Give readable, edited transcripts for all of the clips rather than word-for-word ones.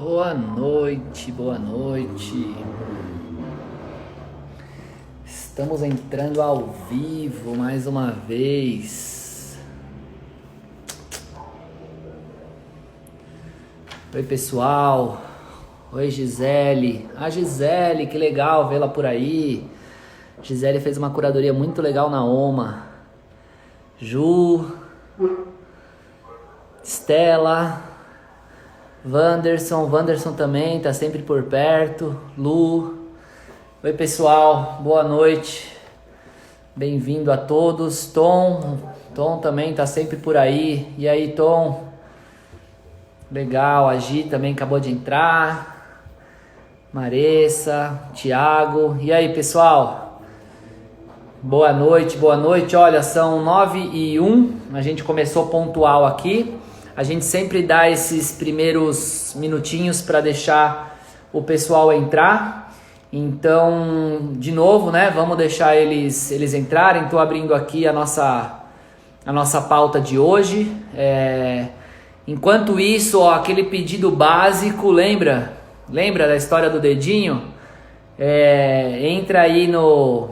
Boa noite, boa noite. Estamos entrando ao vivo mais uma vez. Oi, pessoal. Oi, Gisele. A Gisele, que legal vê-la por aí. Gisele fez uma curadoria muito legal na OMA. Ju, Stella, Wanderson também tá sempre por perto. Lu. Oi, pessoal, boa noite. Bem-vindo a todos. Tom também tá sempre por aí. E aí, Tom? Legal, a Gi também acabou de entrar. Maressa, Thiago. E aí, pessoal? Boa noite, boa noite. Olha, são 9h01. A gente começou pontual aqui. A gente sempre dá esses primeiros minutinhos para deixar o pessoal entrar. Então, de novo, né? Vamos deixar eles entrarem. Estou abrindo aqui a nossa pauta de hoje. Enquanto isso, ó, aquele pedido básico, lembra da história do dedinho? Entra aí no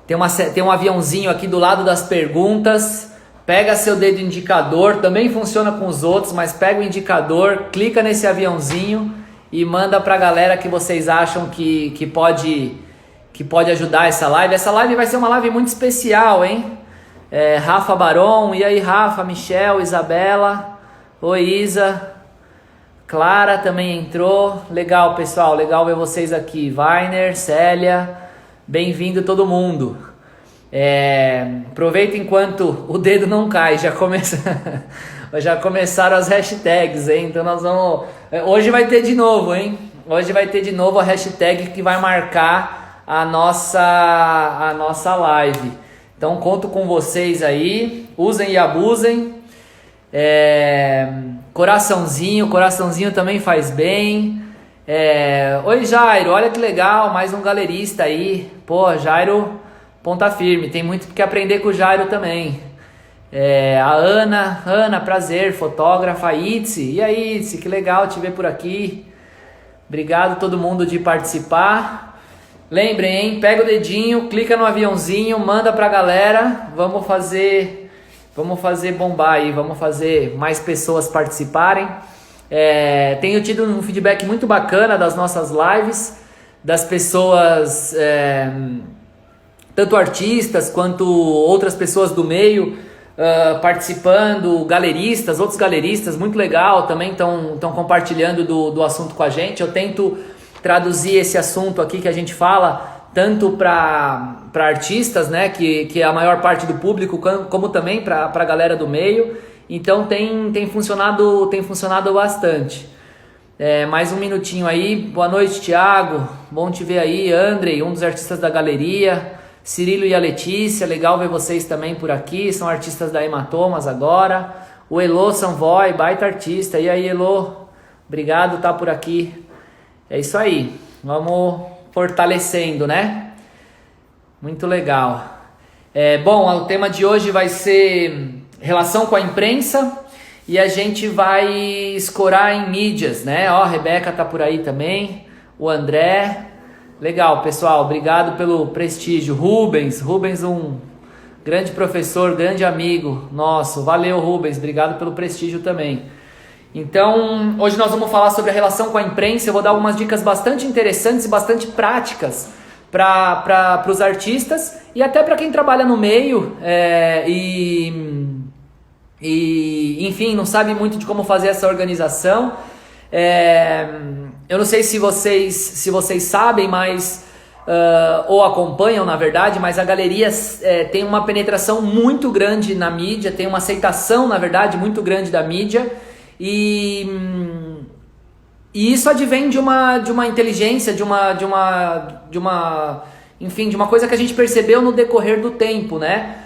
tem um aviãozinho aqui do lado das perguntas. Pega seu dedo indicador, também funciona com os outros, mas pega o indicador, clica nesse aviãozinho e manda pra galera que vocês acham que pode ajudar essa live. Essa live vai ser uma live muito especial, hein? Rafa Baron, e aí Rafa, Michel, Isabela, oi Isa, Clara também entrou. Legal, pessoal, legal ver vocês aqui. Vainer, Célia, bem-vindo todo mundo. Aproveita enquanto o dedo não cai, já começaram as hashtags, hein? Então nós vamos... Hoje vai ter de novo, hein? Hoje vai ter de novo a hashtag que vai marcar a nossa live. Então conto com vocês aí, usem e abusem. Coraçãozinho também faz bem. Oi, Jairo, olha que legal, mais um galerista aí. Pô, Jairo, ponta firme, tem muito que aprender com o Jairo também. A Ana, prazer, fotógrafa. Itzi, e aí Itzi, que legal te ver por aqui. Obrigado todo mundo de participar. Lembrem, hein, pega o dedinho, clica no aviãozinho, manda pra galera. Vamos fazer bombar aí, vamos fazer mais pessoas participarem. Tenho tido um feedback muito bacana das nossas lives, das pessoas, tanto artistas quanto outras pessoas do meio participando, galeristas, outros galeristas, muito legal, também estão compartilhando do assunto com a gente. Eu tento traduzir esse assunto aqui que a gente fala, tanto para artistas, né, que é a maior parte do público, como também para a galera do meio. Então tem funcionado bastante. Mais um minutinho aí. Boa noite, Thiago. Bom te ver aí. Andrei, um dos artistas da galeria. Cirilo e a Letícia, legal ver vocês também por aqui. São artistas da Hematomas agora. O Elô Sanvoy, baita artista. E aí, Elô? Obrigado, tá por aqui. É isso aí. Vamos fortalecendo, né? Muito legal. Bom, o tema de hoje vai ser relação com a imprensa e a gente vai escorar em mídias, né? Ó, a Rebeca tá por aí também, o André. Legal, pessoal, obrigado pelo prestígio. Rubens, um grande professor, grande amigo nosso. Valeu, Rubens, obrigado pelo prestígio também. Então, hoje nós vamos falar sobre a relação com a imprensa. Eu vou dar algumas dicas bastante interessantes e bastante práticas para os artistas e até para quem trabalha no meio enfim, não sabe muito de como fazer essa organização. Eu não sei se vocês sabem, mas ou acompanham, na verdade, mas a galeria tem uma penetração muito grande na mídia, tem uma aceitação, na verdade, muito grande da mídia. E isso advém de uma inteligência, enfim, de uma coisa que a gente percebeu no decorrer do tempo, né?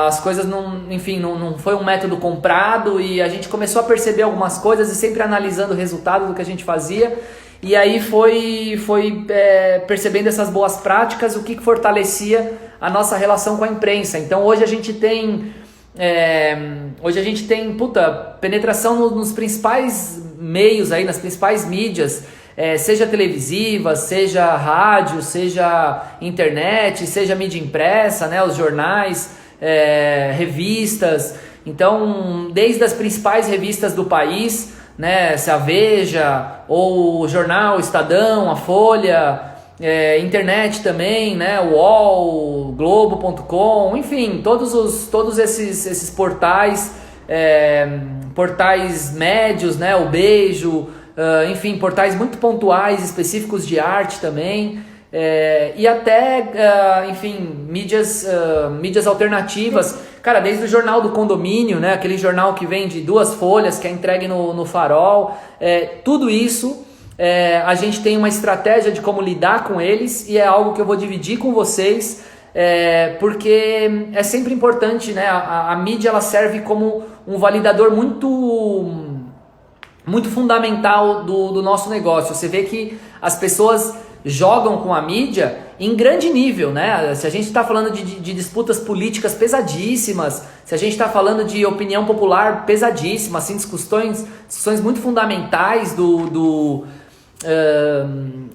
As coisas não foi um método comprado e a gente começou a perceber algumas coisas e sempre analisando o resultado do que a gente fazia. E aí foi percebendo essas boas práticas, o que fortalecia a nossa relação com a imprensa. Então hoje a gente tem hoje a gente tem penetração nos principais meios aí, nas principais mídias, seja televisivas, seja rádio, seja internet, seja mídia impressa, né, os jornais, revistas. Então, desde as principais revistas do país, né, se a Veja, ou o jornal Estadão, a Folha, internet também, né, o UOL, Globo.com, enfim, todos esses portais, portais médios, né, o Beijo, enfim, portais muito pontuais, específicos de arte também, e até, enfim, mídias alternativas, cara, desde o jornal do condomínio, né, aquele jornal que vem de 2 folhas, que é entregue no farol, tudo isso, a gente tem uma estratégia de como lidar com eles, e é algo que eu vou dividir com vocês, porque é sempre importante, né, a mídia ela serve como um validador muito fundamental do nosso negócio. Você vê que as pessoas jogam com a mídia em grande nível, né? Se a gente está falando de disputas políticas pesadíssimas, se a gente está falando de opinião popular pesadíssima, assim, discussões muito fundamentais do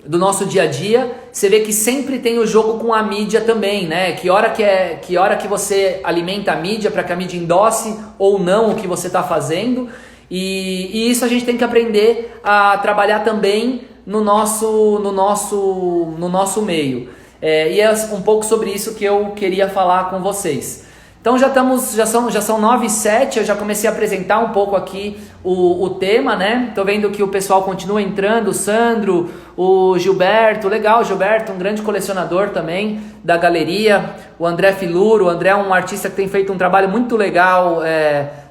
nosso dia a dia, você vê que sempre tem o jogo com a mídia também, né? Que hora que você alimenta a mídia para que a mídia endosse ou não o que você está fazendo, e isso a gente tem que aprender a trabalhar também no nosso meio. E é um pouco sobre isso que eu queria falar com vocês. Então já são 9h07, eu já comecei a apresentar um pouco aqui o tema, né? Tô vendo que o pessoal continua entrando, o Sandro, o Gilberto, legal, Gilberto, um grande colecionador também da galeria, o André Filuro. O André é um artista que tem feito um trabalho muito legal,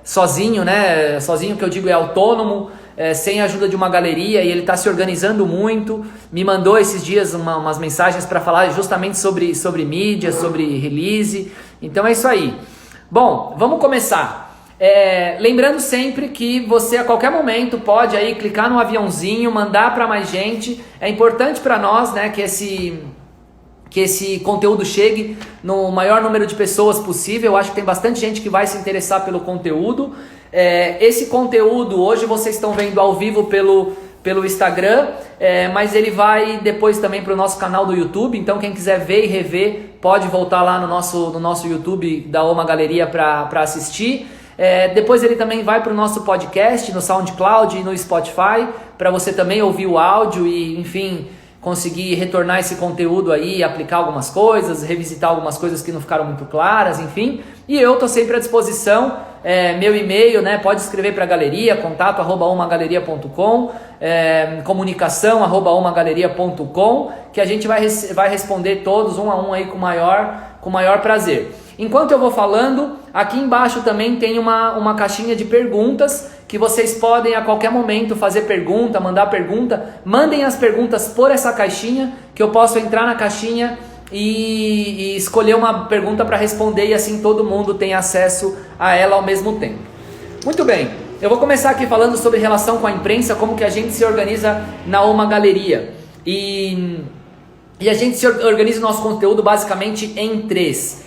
sozinho, né? Sozinho, que eu digo, é autônomo, sem a ajuda de uma galeria, e ele está se organizando muito. Me mandou esses dias umas mensagens para falar justamente sobre mídia, sobre release. Então é isso aí. Bom, vamos começar. Lembrando sempre que você a qualquer momento pode aí clicar no aviãozinho, mandar para mais gente. É importante para nós, né, que esse conteúdo chegue no maior número de pessoas possível. Eu acho que tem bastante gente que vai se interessar pelo conteúdo. Esse conteúdo hoje vocês estão vendo ao vivo pelo Instagram, mas ele vai depois também para o nosso canal do YouTube. Então quem quiser ver e rever pode voltar lá no nosso YouTube da Oma Galeria para assistir. Depois ele também vai para o nosso podcast no SoundCloud e no Spotify, para você também ouvir o áudio e, enfim, conseguir retornar esse conteúdo aí, aplicar algumas coisas, revisitar algumas coisas que não ficaram muito claras, enfim. E eu estou sempre à disposição, meu e-mail, né, pode escrever para a galeria, contato@omagaleria.com, comunicação@omagaleria.com, que a gente vai responder todos um a um aí com maior prazer. Enquanto eu vou falando, aqui embaixo também tem uma caixinha de perguntas, que vocês podem a qualquer momento fazer pergunta, mandar pergunta. Mandem as perguntas por essa caixinha, que eu posso entrar na caixinha e escolher uma pergunta para responder, e assim todo mundo tem acesso a ela ao mesmo tempo. Muito bem, eu vou começar aqui falando sobre relação com a imprensa, como que a gente se organiza na Oma Galeria. E a gente se organiza o nosso conteúdo basicamente em 3.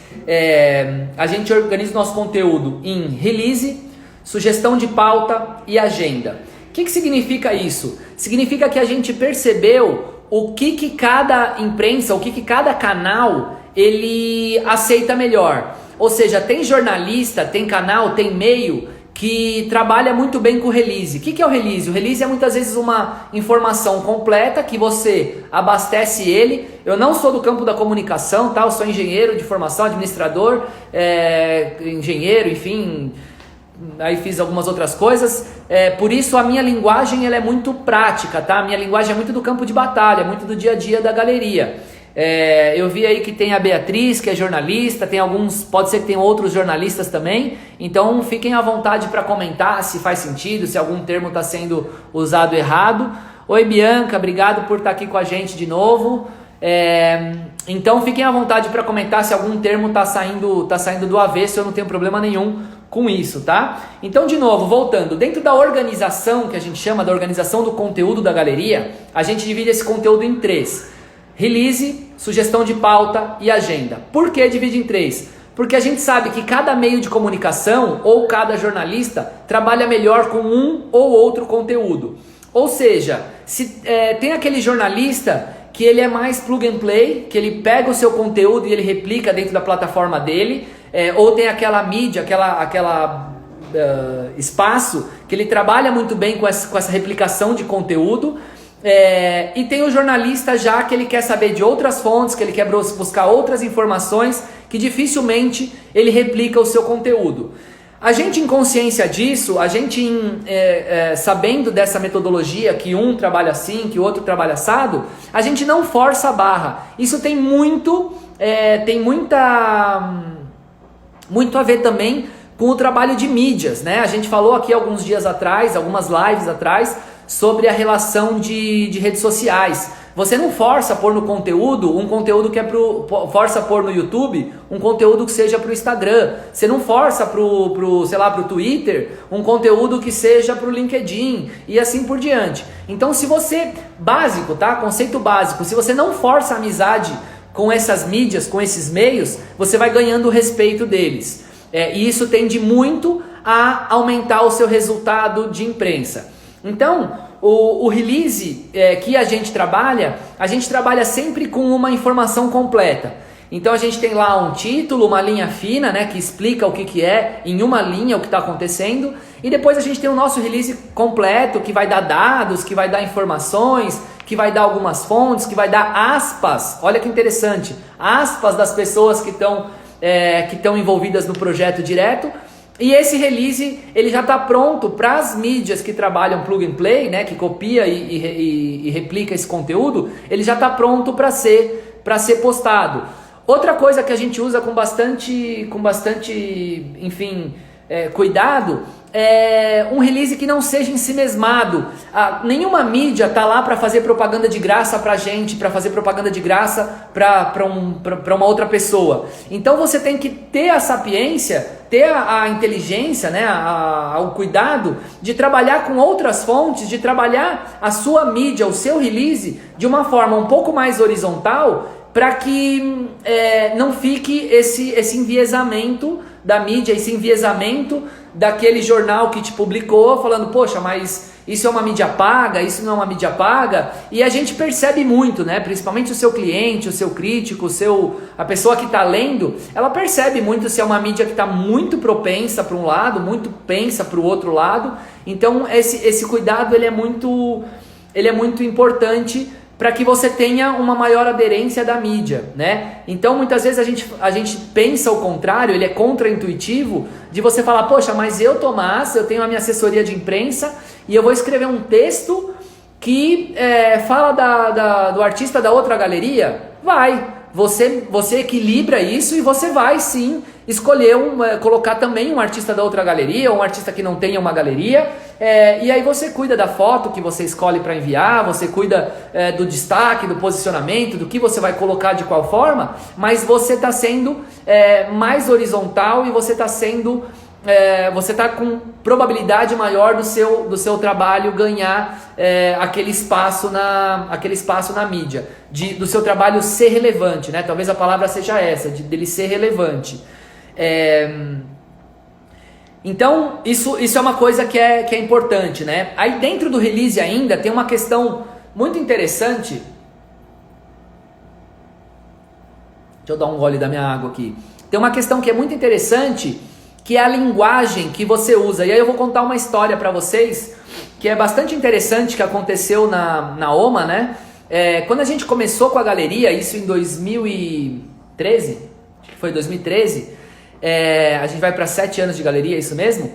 A gente organiza o nosso conteúdo em release, sugestão de pauta e agenda. O que significa isso? Significa que a gente percebeu o que cada imprensa, o que cada canal ele aceita melhor. Ou seja, tem jornalista, tem canal, tem meio que trabalha muito bem com o release. O que é o release? O release é muitas vezes uma informação completa que você abastece ele. Eu não sou do campo da comunicação, tá? Eu sou engenheiro de formação, administrador, engenheiro, enfim, aí fiz algumas outras coisas. Por isso a minha linguagem ela é muito prática, tá? A minha linguagem é muito do campo de batalha, muito do dia a dia da galeria. Eu vi aí que tem a Beatriz, que é jornalista, tem alguns, pode ser que tenham outros jornalistas também, então fiquem à vontade para comentar se faz sentido, se algum termo está sendo usado errado. Oi Bianca, obrigado por estar aqui com a gente de novo. Então fiquem à vontade para comentar se algum termo está saindo do avesso, eu não tenho problema nenhum com isso, tá? Então, de novo, voltando, dentro da organização, que a gente chama da organização do conteúdo da galeria, a gente divide esse conteúdo em 3. Release, sugestão de pauta e agenda. Por que divide em 3? Porque a gente sabe que cada meio de comunicação ou cada jornalista trabalha melhor com um ou outro conteúdo. Ou seja, se tem aquele jornalista que ele é mais plug and play, que ele pega o seu conteúdo e ele replica dentro da plataforma dele, ou tem aquela mídia, aquela espaço que ele trabalha muito bem com essa replicação de conteúdo, e tem o jornalista já que ele quer saber de outras fontes, que ele quer buscar outras informações, que dificilmente ele replica o seu conteúdo. A gente, em consciência disso, a gente sabendo dessa metodologia, que um trabalha assim, que o outro trabalha assado, a gente não força a barra. Isso tem muito a ver também com o trabalho de mídias, né? A gente falou aqui alguns dias atrás, algumas lives atrás, sobre a relação de redes sociais. Você não força pôr no conteúdo um conteúdo que força pôr no YouTube um conteúdo que seja pro Instagram. Você não força pro Twitter um conteúdo que seja pro LinkedIn e assim por diante. Então, se você, básico, tá? Conceito básico, se você não força a amizade com essas mídias, com esses meios, você vai ganhando o respeito deles. E isso tende muito a aumentar o seu resultado de imprensa. Então, o release que a gente trabalha sempre com uma informação completa. Então a gente tem lá um título, uma linha fina, né, que explica o que é em uma linha o que está acontecendo. E depois a gente tem o nosso release completo, que vai dar dados, que vai dar informações, que vai dar algumas fontes, que vai dar aspas. Olha que interessante, aspas das pessoas que estão envolvidas no projeto direto. E esse release ele já está pronto para as mídias que trabalham plug and play, né, que copia e replica esse conteúdo. Ele já está pronto para ser postado. Outra coisa que a gente usa com bastante enfim, cuidado é um release que não seja ensimesmado. Nenhuma mídia está lá para fazer propaganda de graça para a gente, para fazer propaganda de graça para uma outra pessoa. Então você tem que ter a sapiência, ter a inteligência, né, o cuidado de trabalhar com outras fontes, de trabalhar a sua mídia, o seu release de uma forma um pouco mais horizontal, para que não fique esse enviesamento da mídia, esse enviesamento daquele jornal que te publicou, falando, poxa, mas isso é uma mídia paga, isso não é uma mídia paga. E a gente percebe muito, né? Principalmente o seu cliente, o seu crítico, a pessoa que está lendo, ela percebe muito se é uma mídia que está muito propensa para um lado, muito pensa para o outro lado. Então esse cuidado ele é muito importante para que você tenha uma maior aderência da mídia, né? Então muitas vezes a gente pensa o contrário, ele é contraintuitivo, de você falar, poxa, mas Tomás, eu tenho a minha assessoria de imprensa e eu vou escrever um texto que fala do artista da outra galeria. Você equilibra isso e você vai sim escolher colocar também um artista da outra galeria, ou um artista que não tenha uma galeria, e aí você cuida da foto que você escolhe para enviar, você cuida do destaque, do posicionamento, do que você vai colocar de qual forma, mas você está sendo mais horizontal e você está com probabilidade maior do seu trabalho ganhar aquele espaço na mídia, do seu trabalho ser relevante, né? Talvez a palavra seja essa, dele ser relevante. Então isso é uma coisa que é importante, né? Aí dentro do release ainda tem uma questão muito interessante. Deixa eu dar um gole da minha água aqui. Tem uma questão que é muito interessante, que é a linguagem que você usa. E aí eu vou contar uma história para vocês que é bastante interessante, que aconteceu na OMA, né? Quando a gente começou com a galeria, isso em 2013, acho que foi 2013, a gente vai para 7 anos de galeria, é isso mesmo?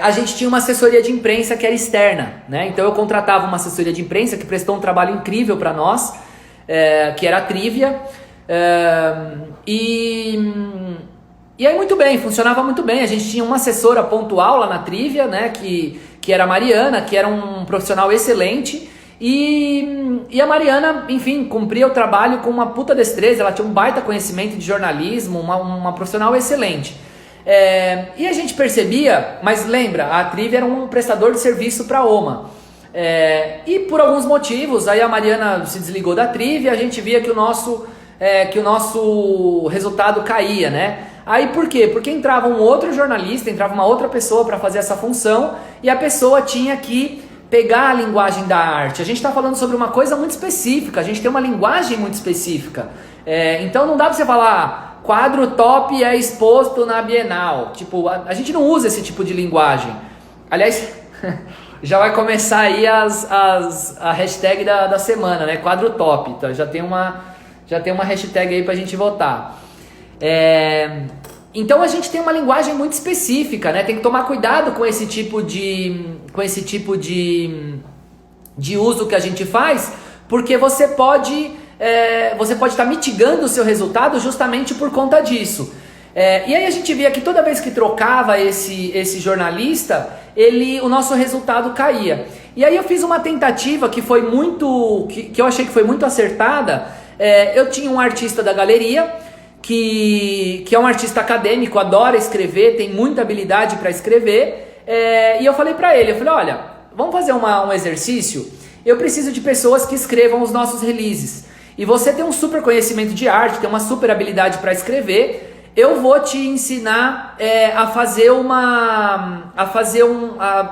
A gente tinha uma assessoria de imprensa que era externa, né? Então eu contratava uma assessoria de imprensa que prestou um trabalho incrível para nós, que era a Trivia, e aí muito bem, funcionava muito bem. A gente tinha uma assessora pontual lá na Trivia, né, que era a Mariana, que era um profissional excelente. E a Mariana, enfim, cumpria o trabalho com uma puta destreza. Ela tinha um baita conhecimento de jornalismo, uma profissional excelente. E a gente percebia, mas lembra, a Trivia era um prestador de serviço para a OMA. E por alguns motivos, aí a Mariana se desligou da Trivia. A gente via que o nosso que o nosso resultado caía, né? Aí por quê? Porque entrava um outro jornalista, entrava uma outra pessoa para fazer essa função e a pessoa tinha que pegar a linguagem da arte. A gente está falando sobre uma coisa muito específica, a gente tem uma linguagem muito específica. Então não dá para você falar quadro top é exposto na Bienal. Tipo, a gente não usa esse tipo de linguagem. Aliás, já vai começar aí a hashtag da semana, né? Quadro top. Então já tem uma hashtag aí pra gente votar. Então a gente tem uma linguagem muito específica, né? Tem que tomar cuidado com esse tipo de uso que a gente faz, porque você pode estar mitigando o seu resultado justamente por conta disso. E aí a gente via que toda vez que trocava esse jornalista, o nosso resultado caía. E aí eu fiz uma tentativa que foi que eu achei que foi muito acertada. Eu tinha um artista da galeria, que é um artista acadêmico, adora escrever, tem muita habilidade para escrever, e eu falei para ele, olha, vamos fazer um exercício, eu preciso de pessoas que escrevam os nossos releases, e você tem um super conhecimento de arte, tem uma super habilidade para escrever, eu vou te ensinar a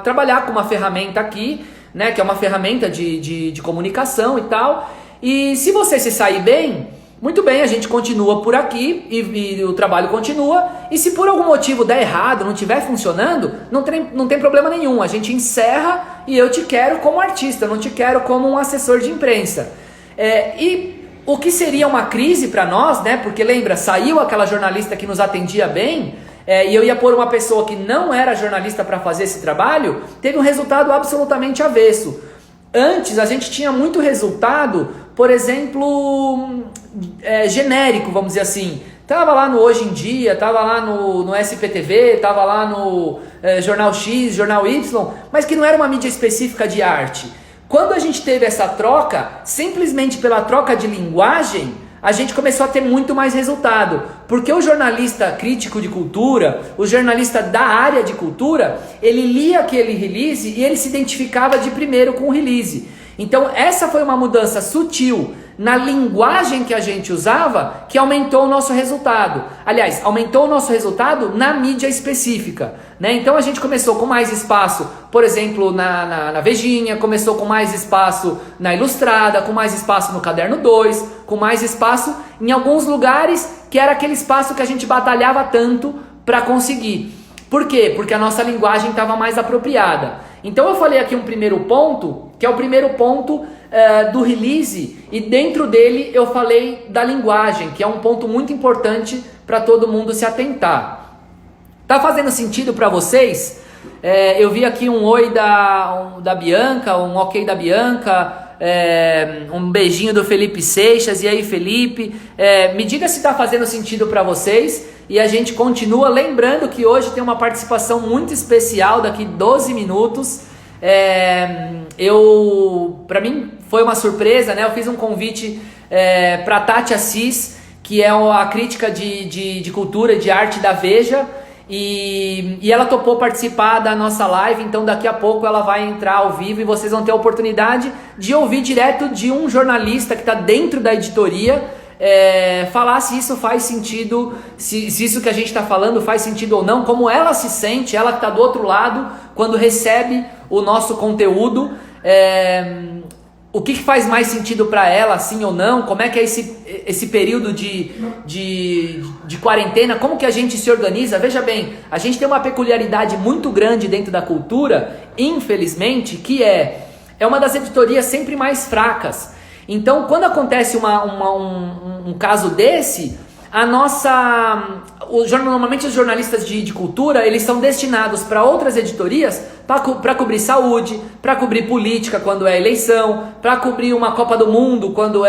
trabalhar com uma ferramenta aqui, né, que é uma ferramenta de comunicação e tal, e se você se sair bem, muito bem, a gente continua por aqui e o trabalho continua, e se por algum motivo der errado, não estiver funcionando, não tem problema nenhum, a gente encerra e eu te quero como artista, não te quero como um assessor de imprensa. E o que seria uma crise para nós, né? Porque lembra, saiu aquela jornalista que nos atendia bem, e eu ia pôr uma pessoa que não era jornalista para fazer esse trabalho, teve um resultado absolutamente avesso. Antes a gente tinha muito resultado, por exemplo, genérico, vamos dizer assim. Tava lá no Hoje em Dia, tava lá no SPTV, tava lá no Jornal X, Jornal Y, mas que não era uma mídia específica de arte. Quando a gente teve essa troca, simplesmente pela troca de linguagem, a gente começou a ter muito mais resultado, porque o jornalista crítico de cultura, o jornalista da área de cultura, ele lia aquele release e ele se identificava de primeiro com o release. Então essa foi uma mudança sutil na linguagem que a gente usava, que aumentou o nosso resultado. Aliás, aumentou o nosso resultado na mídia específica, né? Então a gente começou com mais espaço, por exemplo, na Vejinha, começou com mais espaço na Ilustrada, com mais espaço no Caderno 2, com mais espaço em alguns lugares que era aquele espaço que a gente batalhava tanto para conseguir. Por quê? Porque a nossa linguagem estava mais apropriada. Então eu falei aqui um primeiro ponto, que é o primeiro ponto do release, e dentro dele eu falei da linguagem, que é um ponto muito importante para todo mundo se atentar. Tá fazendo sentido para vocês? Eu vi aqui um oi da Bianca, um ok da Bianca, um beijinho do Felipe Seixas. E aí, Felipe, me diga se está fazendo sentido para vocês. E a gente continua, lembrando que hoje tem uma participação muito especial daqui 12 minutos. Para mim foi uma surpresa, né? Eu fiz um convite para Tati Assis, que é a crítica de cultura e de arte da Veja, e ela topou participar da nossa live. Então daqui a pouco ela vai entrar ao vivo e vocês vão ter a oportunidade de ouvir direto de um jornalista que está dentro da editoria, falar se isso faz sentido, se isso que a gente está falando faz sentido ou não, como ela se sente, ela que está do outro lado, quando recebe o nosso conteúdo, o que faz mais sentido para ela, sim ou não, como é que é esse período de quarentena, como que a gente se organiza. Veja bem, a gente tem uma peculiaridade muito grande dentro da cultura, infelizmente, que é uma das editorias sempre mais fracas. Então, quando acontece um caso desse, normalmente os jornalistas de cultura, eles são destinados para outras editorias para cobrir saúde, para cobrir política quando é eleição, para cobrir uma Copa do Mundo quando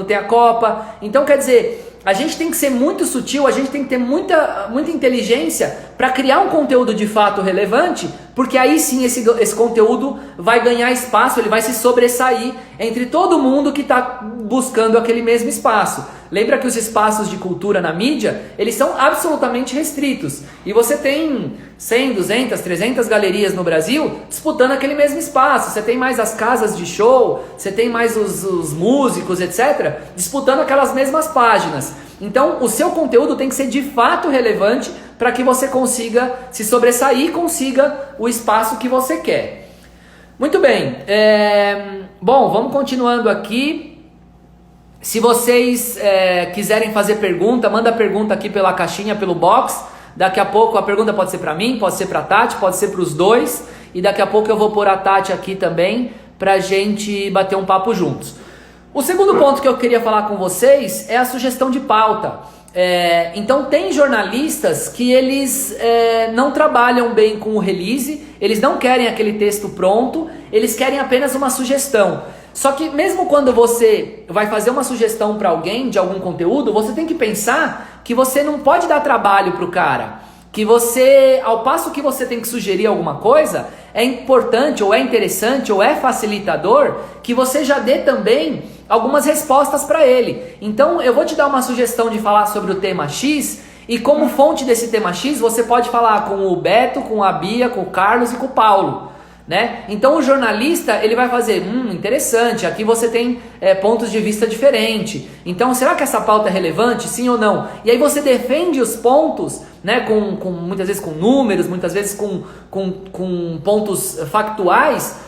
tem a Copa. Então, quer dizer, a gente tem que ser muito sutil, a gente tem que ter muita inteligência para criar um conteúdo de fato relevante, porque aí sim esse conteúdo vai ganhar espaço, ele vai se sobressair entre todo mundo que está buscando aquele mesmo espaço. Lembra que os espaços de cultura na mídia, eles são absolutamente restritos. E você tem 100, 200, 300 galerias no Brasil disputando aquele mesmo espaço. Você tem mais as casas de show, você tem mais os músicos, etc., disputando aquelas mesmas páginas. Então, o seu conteúdo tem que ser de fato relevante para que você consiga se sobressair e consiga o espaço que você quer. Muito bem. Bom, vamos continuando aqui. Se vocês quiserem fazer pergunta, manda pergunta aqui pela caixinha, pelo box. Daqui a pouco a pergunta pode ser para mim, pode ser para a Tati, pode ser para os dois. E daqui a pouco eu vou pôr a Tati aqui também para gente bater um papo juntos. O segundo ponto que eu queria falar com vocês é a sugestão de pauta. Então tem jornalistas que eles não trabalham bem com o release, eles não querem aquele texto pronto, eles querem apenas uma sugestão. Só que mesmo quando você vai fazer uma sugestão para alguém de algum conteúdo, você tem que pensar que você não pode dar trabalho para o cara. Que você, ao passo que você tem que sugerir alguma coisa, é importante ou é interessante ou é facilitador que você já dê também algumas respostas para ele. Então eu vou te dar uma sugestão de falar sobre o tema X e como fonte desse tema X você pode falar com o Beto, com a Bia, com o Carlos e com o Paulo. Né? Então o jornalista ele vai fazer, interessante, aqui você tem pontos de vista diferentes. Então será que essa pauta é relevante, sim ou não? E aí você defende os pontos, né, muitas vezes com números, muitas vezes com pontos factuais,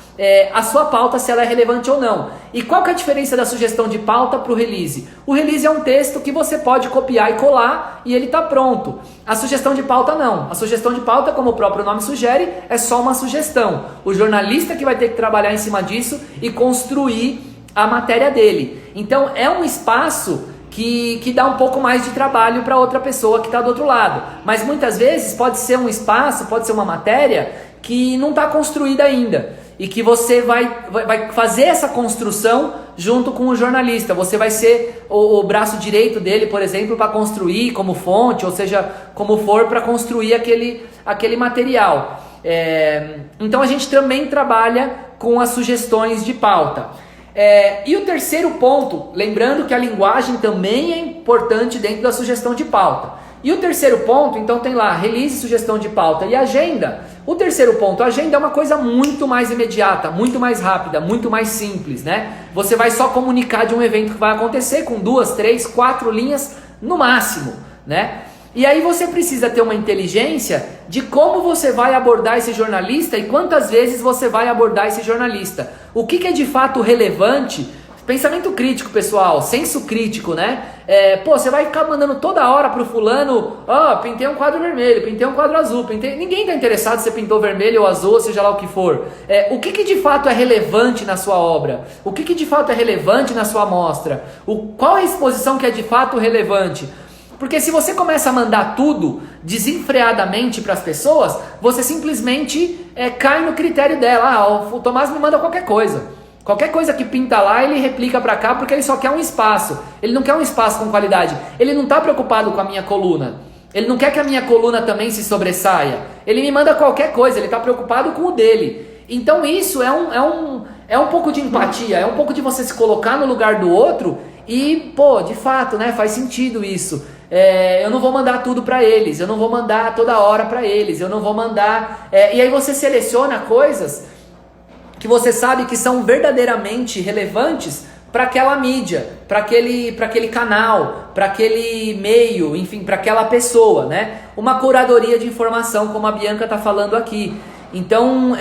a sua pauta, se ela é relevante ou não. E qual que é a diferença da sugestão de pauta para o release? O release é um texto que você pode copiar e colar e ele está pronto. A sugestão de pauta não. A sugestão de pauta, como o próprio nome sugere, é só uma sugestão. O jornalista que vai ter que trabalhar em cima disso e construir a matéria dele. Então é um espaço que dá um pouco mais de trabalho para outra pessoa que está do outro lado. Mas muitas vezes pode ser um espaço, pode ser uma matéria que não está construída ainda. E que você vai fazer essa construção junto com o jornalista. Você vai ser o braço direito dele, por exemplo, para construir como fonte, ou seja, como for para construir aquele material. Então a gente também trabalha com as sugestões de pauta. E o terceiro ponto, lembrando que a linguagem também é importante dentro da sugestão de pauta. E o terceiro ponto, então tem lá, release, sugestão de pauta e agenda. O terceiro ponto, a agenda é uma coisa muito mais imediata, muito mais rápida, muito mais simples, né? Você vai só comunicar de um evento que vai acontecer com 2, 3, 4 linhas no máximo, né? E aí você precisa ter uma inteligência de como você vai abordar esse jornalista e quantas vezes você vai abordar esse jornalista. O que é de fato relevante? Pensamento crítico, pessoal, senso crítico, né? Você vai ficar mandando toda hora pro fulano, pintei um quadro vermelho, pintei um quadro azul, ninguém tá interessado se você pintou vermelho ou azul, ou seja lá o que for. O que de fato é relevante na sua obra? O que de fato é relevante na sua amostra? Qual é a exposição que é de fato relevante? Porque se você começa a mandar tudo desenfreadamente para as pessoas, você simplesmente cai no critério dela. O Tomás me manda qualquer coisa. Qualquer coisa que pinta lá, ele replica para cá porque ele só quer um espaço. Ele não quer um espaço com qualidade. Ele não está preocupado com a minha coluna. Ele não quer que a minha coluna também se sobressaia. Ele me manda qualquer coisa, ele está preocupado com o dele. Então isso é um pouco de empatia, é um pouco de você se colocar no lugar do outro e, de fato, né, faz sentido isso. Eu não vou mandar tudo para eles, eu não vou mandar toda hora para eles, eu não vou mandar... E aí você seleciona coisas que você sabe que são verdadeiramente relevantes para aquela mídia, para aquele canal, para aquele meio, enfim, para aquela pessoa, né? Uma curadoria de informação, como a Bianca está falando aqui. Então,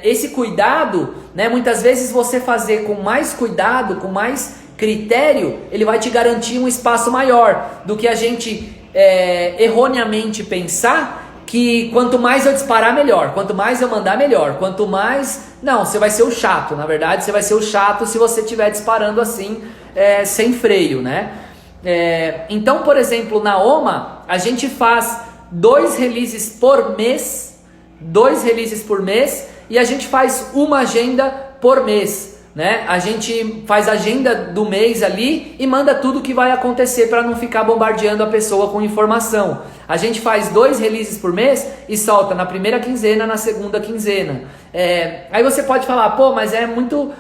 esse cuidado, né, muitas vezes você fazer com mais cuidado, com mais critério, ele vai te garantir um espaço maior do que a gente erroneamente pensar que quanto mais eu disparar, melhor. Quanto mais eu mandar, melhor. Quanto mais... Não, você vai ser o chato. Na verdade, você vai ser o chato se você estiver disparando assim, sem freio, né? Então, por exemplo, na OMA, a gente faz 2 releases por mês. 2 releases por mês. E a gente faz uma agenda por mês, né? A gente faz a agenda do mês ali e manda tudo que vai acontecer para não ficar bombardeando a pessoa com informação. A gente faz 2 releases por mês e solta na primeira quinzena, na segunda quinzena. Aí você pode falar, mas é muito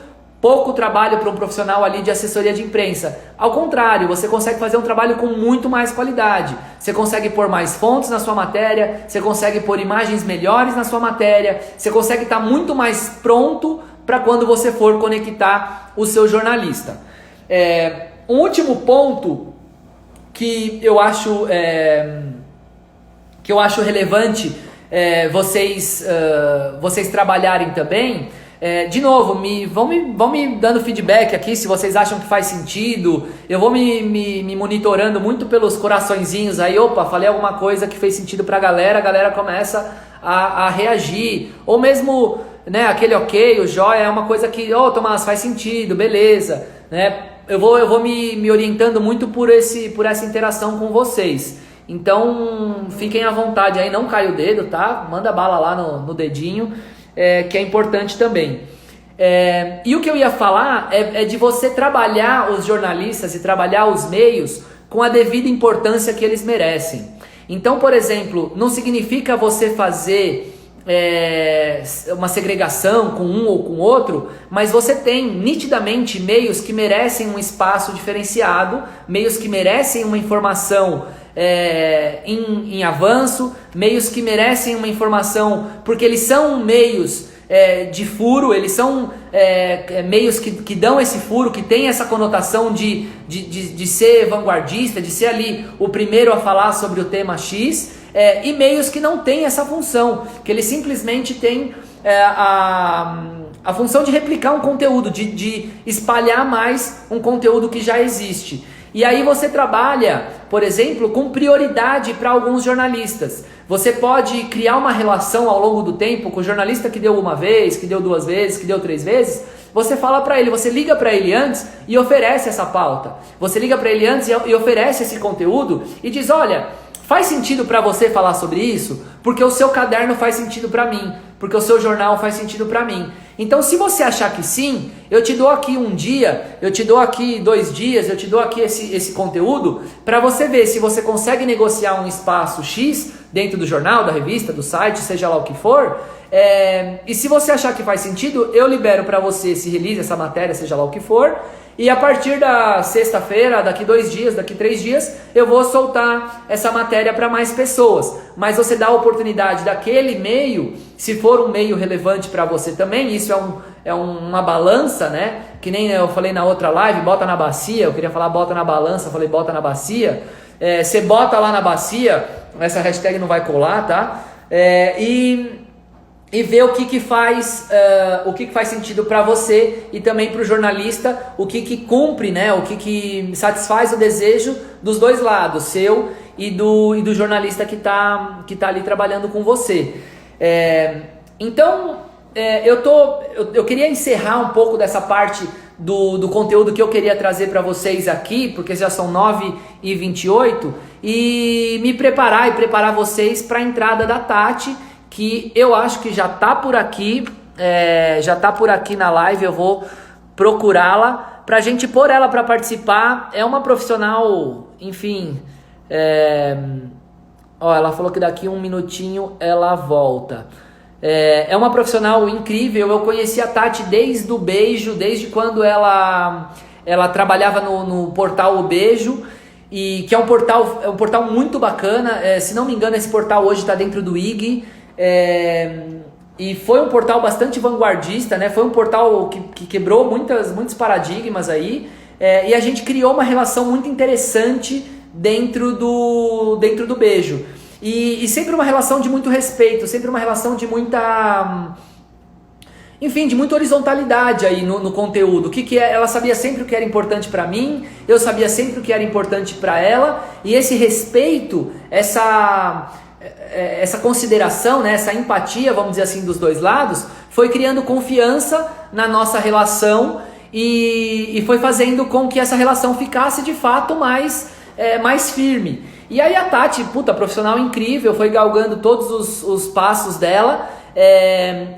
pouco trabalho para um profissional ali de assessoria de imprensa. Ao contrário, você consegue fazer um trabalho com muito mais qualidade. Você consegue pôr mais fontes na sua matéria, você consegue pôr imagens melhores na sua matéria, você consegue estar muito mais pronto para quando você for conectar o seu jornalista. Um último ponto que eu acho relevante vocês trabalharem também. De novo, vão me dando feedback aqui se vocês acham que faz sentido. Eu vou me monitorando muito pelos coraçõezinhos aí. Opa, falei alguma coisa que fez sentido pra galera, a galera começa a reagir. Ou mesmo, né, aquele ok, o joia é uma coisa que, Tomás, faz sentido, beleza, né? Eu vou me orientando muito por essa interação com vocês. Então, fiquem à vontade aí, não cai o dedo, tá? Manda bala lá no dedinho. Que é importante também. E o que eu ia falar é de você trabalhar os jornalistas e trabalhar os meios com a devida importância que eles merecem. Então, por exemplo, não significa você fazer uma segregação com um ou com outro, mas você tem nitidamente meios que merecem um espaço diferenciado, meios que merecem uma informação em avanço, meios que merecem uma informação porque eles são meios de furo, eles são meios que dão esse furo, que tem essa conotação de ser vanguardista, de ser ali o primeiro a falar sobre o tema X, e meios que não têm essa função, que eles simplesmente têm a função de replicar um conteúdo, de espalhar mais um conteúdo que já existe. E aí você trabalha, por exemplo, com prioridade para alguns jornalistas. Você pode criar uma relação ao longo do tempo com o jornalista que deu uma vez, que deu 2 vezes, que deu 3 vezes. Você fala para ele, você liga para ele antes e oferece essa pauta. Você liga para ele antes e oferece esse conteúdo e diz, olha, faz sentido para você falar sobre isso? Porque o seu caderno faz sentido para mim, porque o seu jornal faz sentido para mim. Então, se você achar que sim, eu te dou aqui um dia, eu te dou aqui 2 dias, eu te dou aqui esse conteúdo para você ver se você consegue negociar um espaço X dentro do jornal, da revista, do site, seja lá o que for. E se você achar que faz sentido, eu libero para você esse release, essa matéria, seja lá o que for. E a partir da sexta-feira, daqui 2 dias, daqui 3 dias, eu vou soltar essa matéria para mais pessoas. Mas você dá a oportunidade daquele meio, se for um meio relevante para você também, isso é uma balança, né? Que nem eu falei na outra live, bota na bacia, eu queria falar bota na balança, eu falei bota na bacia. Você bota lá na bacia, essa hashtag não vai colar, tá? E ver o que faz sentido para você e também para o jornalista, o que cumpre, né? O que satisfaz o desejo dos dois lados, seu e do jornalista que tá ali trabalhando com você. Então, eu queria encerrar um pouco dessa parte do conteúdo que eu queria trazer para vocês aqui, porque já são 9h28, e me preparar vocês para a entrada da Tati, que eu acho que já tá por aqui na live. Eu vou procurá-la pra gente pôr ela para participar. É uma profissional, enfim, ela falou que daqui 1 minutinho ela volta. É uma profissional incrível. Eu conheci a Tati desde o Beijo, desde quando ela trabalhava no portal O Beijo, e que é um portal muito bacana. Se não me engano, esse portal hoje está dentro do IG. E foi um portal bastante vanguardista, né? Foi um portal que quebrou muitos paradigmas aí, e a gente criou uma relação muito interessante dentro do Beijo, e sempre uma relação de muito respeito, sempre uma relação de muita, enfim, de muita horizontalidade aí no conteúdo. Ela sabia sempre o que era importante para mim, eu sabia sempre o que era importante para ela, e esse respeito, essa consideração, né, essa empatia, vamos dizer assim, dos dois lados, foi criando confiança na nossa relação e foi fazendo com que essa relação ficasse de fato mais firme. E aí a Tati, profissional incrível, foi galgando todos os passos dela,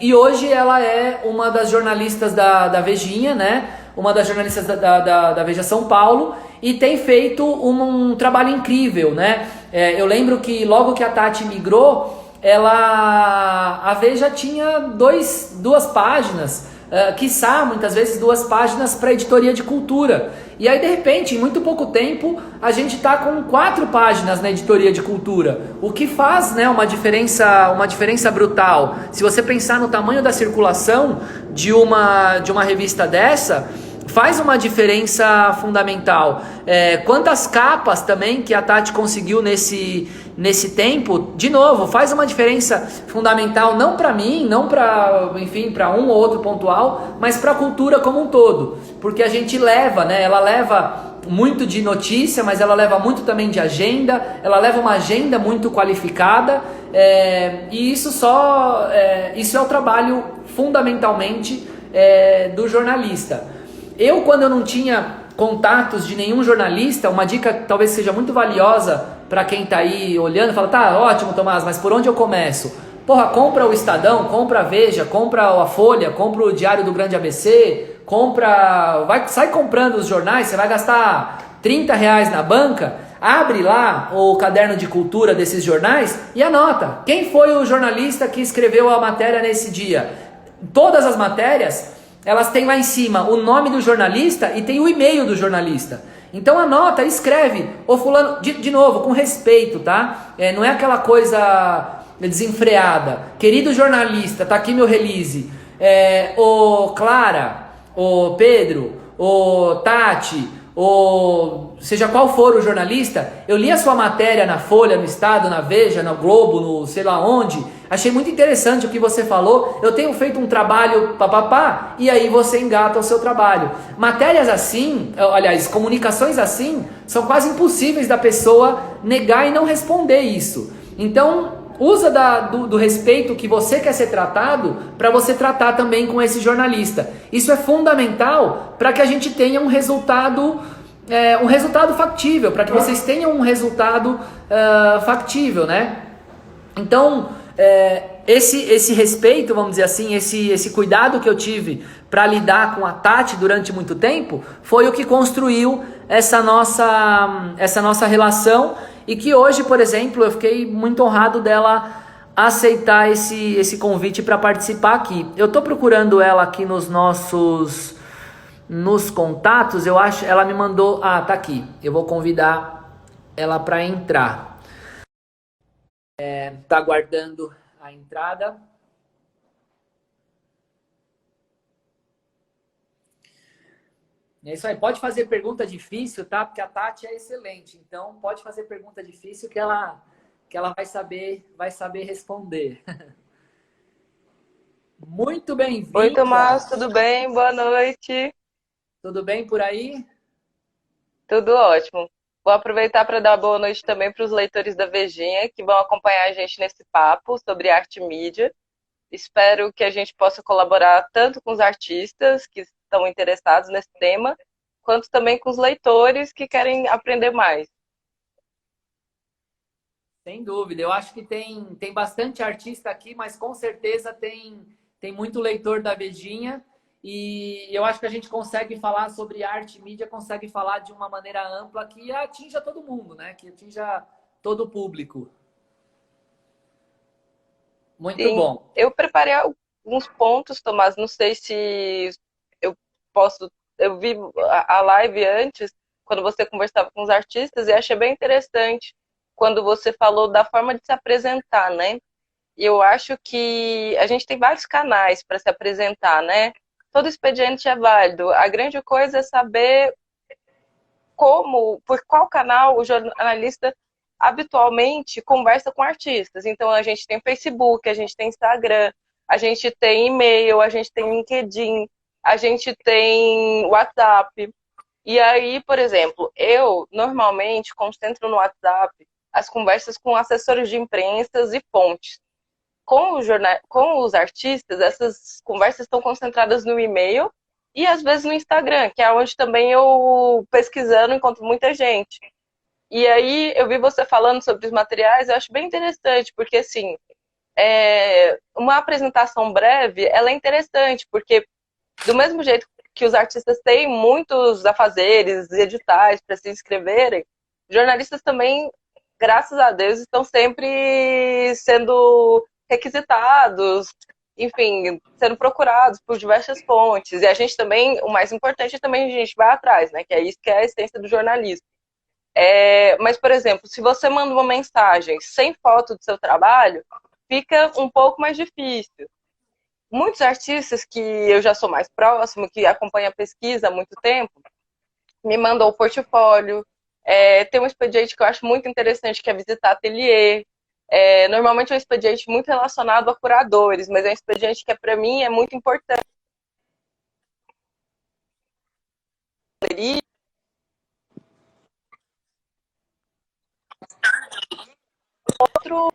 e hoje ela é uma das jornalistas da Vejinha, né? Uma das jornalistas da Veja São Paulo, e tem feito um trabalho incrível, né? Eu lembro que logo que a Tati migrou, a Veja tinha 2 páginas, quiçá, muitas vezes 2 páginas para editoria de cultura. E aí, de repente, em muito pouco tempo, a gente está com 4 páginas na editoria de cultura, o que faz, né, uma diferença brutal. Se você pensar no tamanho da circulação de uma revista dessa, faz uma diferença fundamental. Quantas capas também que a Tati conseguiu nesse tempo, de novo, faz uma diferença fundamental, não para mim, não para, enfim, para um ou outro pontual, mas para a cultura como um todo, porque a gente leva, né, ela leva muito de notícia, mas ela leva muito também de agenda, ela leva uma agenda muito qualificada, e isso é o trabalho fundamentalmente do jornalista. Quando eu não tinha contatos de nenhum jornalista, uma dica que talvez seja muito valiosa para quem tá aí olhando, fala, tá ótimo, Tomás, mas por onde eu começo? Porra, compra o Estadão, compra a Veja, compra a Folha, compra o Diário do Grande ABC, sai comprando os jornais, você vai gastar R$ 30 na banca, abre lá o caderno de cultura desses jornais e anota, quem foi o jornalista que escreveu a matéria nesse dia? Todas as matérias, elas têm lá em cima o nome do jornalista e tem o e-mail do jornalista. Então anota, escreve, ô fulano, de novo, com respeito, tá? Não é aquela coisa desenfreada. Querido jornalista, tá aqui meu release. Ô Clara, ô Pedro, ô Tati, ou seja qual for o jornalista, eu li a sua matéria na Folha, no Estado, na Veja, no Globo, no sei lá onde, achei muito interessante o que você falou, eu tenho feito um trabalho papapá, e aí você engata o seu trabalho. Matérias assim, aliás, comunicações assim, são quase impossíveis da pessoa negar e não responder isso. Então, usa do respeito que você quer ser tratado para você tratar também com esse jornalista. Isso é fundamental para que a gente tenha um resultado factível, para que vocês tenham um resultado factível, né? Então, esse respeito, vamos dizer assim, esse cuidado que eu tive para lidar com a Tati durante muito tempo, foi o que construiu essa nossa relação. E que hoje, por exemplo, eu fiquei muito honrado dela aceitar esse convite para participar aqui. Eu estou procurando ela aqui nos contatos, eu acho, ela me mandou, tá aqui, eu vou convidar ela para entrar. Tá aguardando a entrada. É isso aí, pode fazer pergunta difícil, tá? Porque a Tati é excelente, então pode fazer pergunta difícil que ela vai saber responder. Muito bem-vinda. Oi, Tomás, tudo bem? Boa noite. Tudo bem por aí? Tudo ótimo. Vou aproveitar para dar boa noite também para os leitores da Vejinha, que vão acompanhar a gente nesse papo sobre arte e mídia. Espero que a gente possa colaborar tanto com os artistas que estão interessados nesse tema, quanto também com os leitores que querem aprender mais. Sem dúvida, eu acho que tem bastante artista aqui, mas com certeza tem muito leitor da Vejinha, e eu acho que a gente consegue falar sobre arte e mídia, consegue falar de uma maneira ampla que atinja todo mundo, né? Que atinja todo o público. Muito Sim, bom. eu preparei alguns pontos, Tomás, não sei se eu posso... Eu vi a live antes, quando você conversava com os artistas, e achei bem interessante quando você falou da forma de se apresentar, né? E eu acho que a gente tem vários canais para se apresentar, né? Todo expediente é válido. A grande coisa é saber por qual canal o jornalista habitualmente conversa com artistas. Então, a gente tem Facebook, a gente tem Instagram, a gente tem e-mail, a gente tem LinkedIn, a gente tem WhatsApp. E aí, por exemplo, eu normalmente concentro no WhatsApp as conversas com assessores de imprensa e fontes. Com os artistas, essas conversas estão concentradas no e-mail e às vezes no Instagram, que é onde também eu, pesquisando, encontro muita gente. E aí eu vi você falando sobre os materiais, eu acho bem interessante, porque assim, uma apresentação breve, ela é interessante, porque do mesmo jeito que os artistas têm muitos afazeres, editais para se inscreverem, jornalistas também, graças a Deus, estão sempre sendo requisitados, enfim, sendo procurados por diversas fontes. E a gente também, o mais importante também a gente vai atrás, né? Que é isso que é a essência do jornalismo. Mas, por exemplo, se você manda uma mensagem sem foto do seu trabalho, fica um pouco mais difícil. Muitos artistas que eu já sou mais próximo, que acompanham a pesquisa há muito tempo, me mandam o portfólio. Tem um expediente que eu acho muito interessante, que é visitar ateliê. Normalmente é um expediente muito relacionado a curadores, mas é um expediente que, para mim, é muito importante. Outro,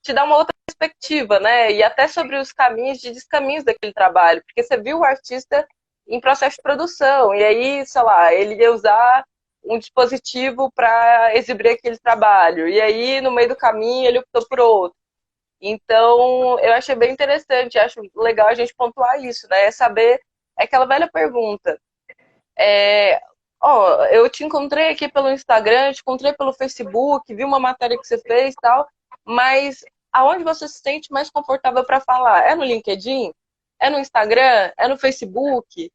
te dá uma outra perspectiva, né? E até sobre os caminhos e descaminhos daquele trabalho, porque você viu o artista em processo de produção, e aí, sei lá, ele ia usar um dispositivo para exibir aquele trabalho, e aí, no meio do caminho, ele optou por outro. Então, eu achei bem interessante, acho legal a gente pontuar isso, né? É saber, é aquela velha pergunta. Eu te encontrei aqui pelo Instagram, te encontrei pelo Facebook, vi uma matéria que você fez e tal, mas aonde você se sente mais confortável para falar? É no LinkedIn? É no Instagram? É no Facebook?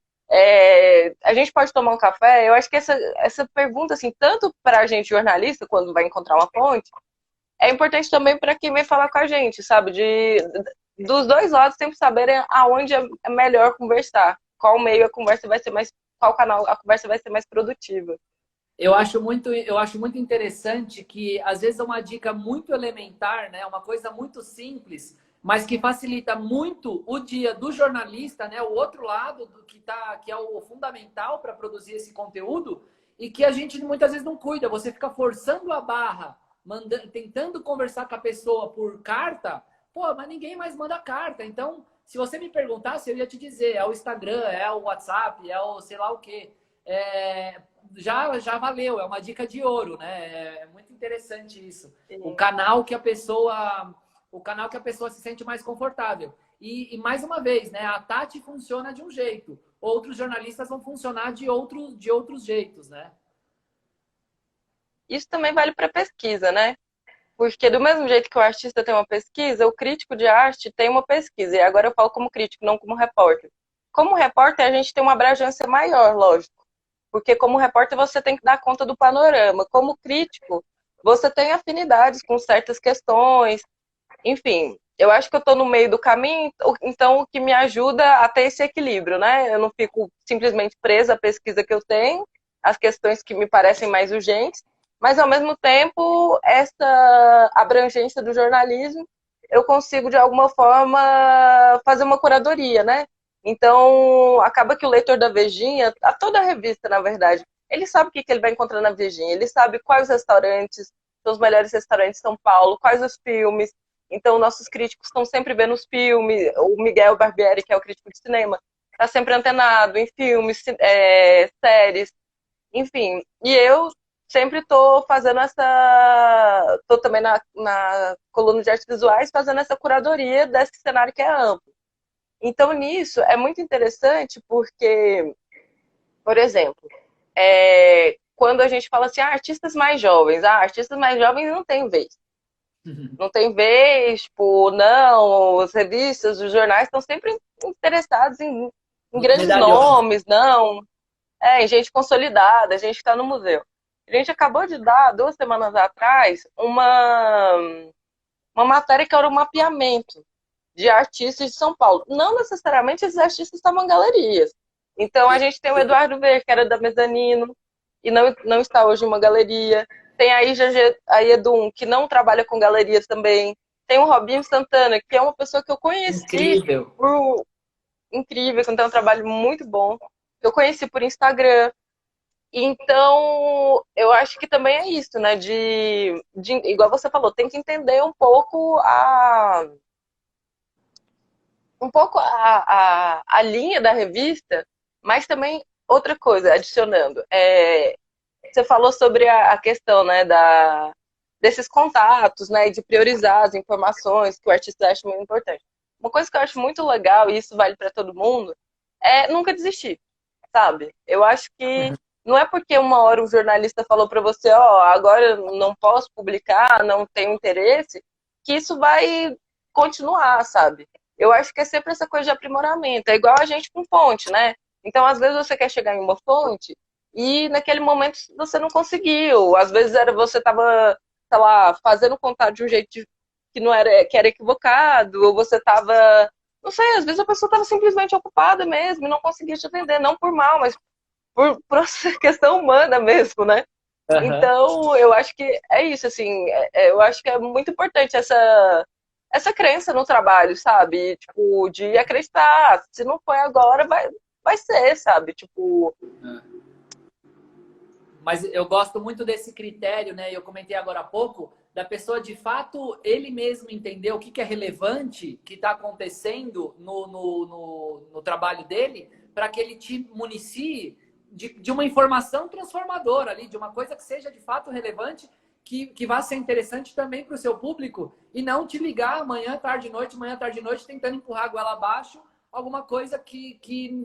A gente pode tomar um café? Eu acho que essa pergunta, assim, tanto para a gente jornalista, quando vai encontrar uma fonte, é importante também para quem vem falar com a gente, sabe? Dos dois lados sempre saberem aonde é melhor conversar, qual meio a conversa vai ser mais, qual canal a conversa vai ser mais produtiva. Eu acho muito interessante que, às vezes, é uma dica muito elementar, né? Uma coisa muito simples, mas que facilita muito o dia do jornalista, né? O outro lado do que é o fundamental para produzir esse conteúdo e que a gente muitas vezes não cuida. Você fica forçando a barra, tentando conversar com a pessoa por carta, pô, mas ninguém mais manda carta. Então, se você me perguntasse, eu ia te dizer, é o Instagram, é o WhatsApp, é o sei lá o quê. Já valeu, é uma dica de ouro, né? É muito interessante isso. Sim. O canal que a pessoa se sente mais confortável. E mais uma vez, né? A Tati funciona de um jeito, outros jornalistas vão funcionar de outros jeitos, né? Isso também vale para pesquisa, né? Porque do mesmo jeito que o artista tem uma pesquisa, o crítico de arte tem uma pesquisa. E agora eu falo como crítico, não como repórter. Como repórter, a gente tem uma abrangência maior, lógico. Porque como repórter você tem que dar conta do panorama. Como crítico, você tem afinidades com certas questões. Enfim, eu acho que eu estou no meio do caminho, então o que me ajuda a ter esse equilíbrio, né? Eu não fico simplesmente presa à pesquisa que eu tenho, às questões que me parecem mais urgentes, mas ao mesmo tempo, essa abrangência do jornalismo, eu consigo de alguma forma fazer uma curadoria, né? Então, acaba que o leitor da Vejinha, a toda a revista, na verdade, ele sabe o que ele vai encontrar na Vejinha, ele sabe quais os restaurantes são os melhores restaurantes de São Paulo, quais os filmes. Então, nossos críticos estão sempre vendo os filmes. O Miguel Barbieri, que é o crítico de cinema, está sempre antenado em filmes, séries, enfim. E eu sempre estou fazendo essa. Estou também na coluna de artes visuais fazendo essa curadoria desse cenário que é amplo. Então, nisso, é muito interessante porque, por exemplo, quando a gente fala assim, artistas mais jovens não têm vez. Não tem vez, tipo, não, as revistas, os jornais estão sempre interessados em grandes Medalhões. nomes, não, em gente consolidada, gente que está no museu. A gente acabou de dar, 2 semanas atrás, uma matéria que era um mapeamento de artistas de São Paulo. Não necessariamente esses artistas estavam em galerias. Então a gente tem o Eduardo Ver, que era da Mezanino, e não está hoje em uma galeria. Tem a Edum, que não trabalha com galerias também. Tem o Robinho Santana, que é uma pessoa que eu conheci Incrível. incrível, que tem um trabalho muito bom. Eu conheci por Instagram. Então, eu acho que também é isso, né? Igual você falou, tem que entender um pouco a linha da revista, mas também outra coisa, adicionando. Você falou sobre a questão, né, desses contatos, né, de priorizar as informações que o artista acha muito importante. Uma coisa que eu acho muito legal, e isso vale para todo mundo, é nunca desistir, sabe? Eu acho que não é porque uma hora um jornalista falou para você, agora eu não posso publicar, não tenho interesse, que isso vai continuar, sabe? Eu acho que é sempre essa coisa de aprimoramento. É igual a gente com fonte, né? Então, às vezes você quer chegar em uma fonte e naquele momento você não conseguiu. Às vezes era você estava, sei lá, fazendo contato de um jeito que não era, que era equivocado, ou você estava, não sei, às vezes a pessoa estava simplesmente ocupada mesmo e não conseguia te atender, não por mal, mas por essa questão humana mesmo, né? Aham. Então, eu acho que é isso, assim, eu acho que é muito importante essa crença no trabalho, sabe? Tipo, de acreditar, se não foi agora, vai ser, sabe? Tipo, Mas eu gosto muito desse critério, né? Eu comentei agora há pouco, da pessoa de fato, ele mesmo entender o que, que é relevante, que está acontecendo no trabalho dele, para que ele te municie de uma informação transformadora ali, de uma coisa que seja de fato relevante, que vá ser interessante também para o seu público, e não te ligar amanhã, tarde, noite, tentando empurrar a goela abaixo alguma coisa que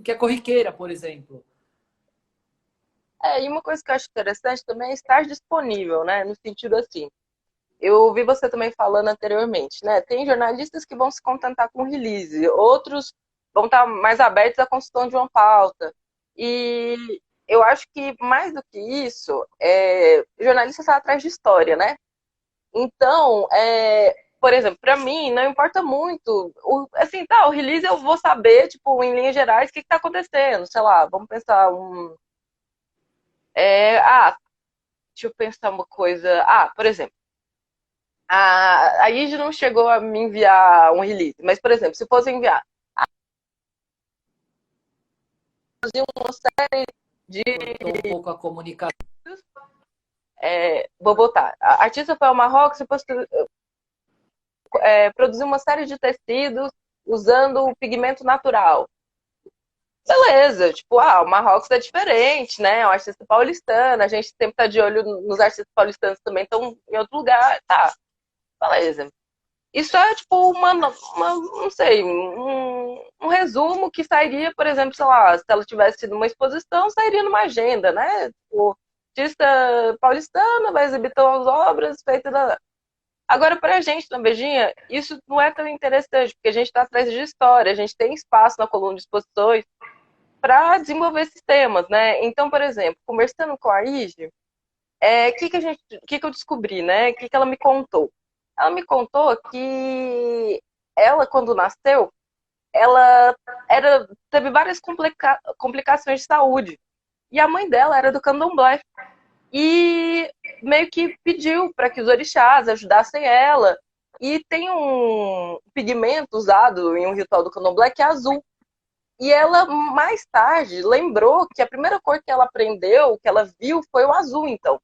é corriqueira, por exemplo. e uma coisa que eu acho interessante também é estar disponível, né? No sentido assim, eu ouvi você também falando anteriormente, né? Tem jornalistas que vão se contentar com release, outros vão estar mais abertos à construção de uma pauta. E eu acho que mais do que isso, o jornalista está atrás de história, né? Então, por exemplo, para mim não importa muito, assim, tá, o release eu vou saber, tipo, em linhas gerais, o que está acontecendo, sei lá, vamos pensar deixa eu pensar uma coisa, por exemplo, a IG não chegou a me enviar um release, mas, por exemplo, se fosse enviar uma série de. Cortou um pouco a comunicação. Vou botar. A artista foi ao Marrocos e produziu uma série de tecidos usando o pigmento natural. Beleza, tipo, o Marrocos é diferente, né? É um artista paulistano, a gente sempre tá de olho nos artistas paulistanos também estão em outro lugar, tá, beleza. Isso é tipo não sei, um resumo que sairia, por exemplo, sei lá, se ela tivesse numa exposição, sairia numa agenda, né? Tipo, artista paulistana vai exibir todas as obras feitas da. Agora, pra gente na Beijinha, isso não é tão interessante, porque a gente está atrás de história, a gente tem espaço na coluna de exposições para desenvolver esses temas, né? Então, por exemplo, conversando com a Ige, que eu descobri, né? Que ela me contou? Ela me contou que ela, quando nasceu, ela teve várias complicações de saúde. E a mãe dela era do candomblé. E meio que pediu para que os orixás ajudassem ela. E tem um pigmento usado em um ritual do candomblé que é azul. E ela, mais tarde, lembrou que a primeira cor que ela aprendeu, que ela viu, foi o azul, então.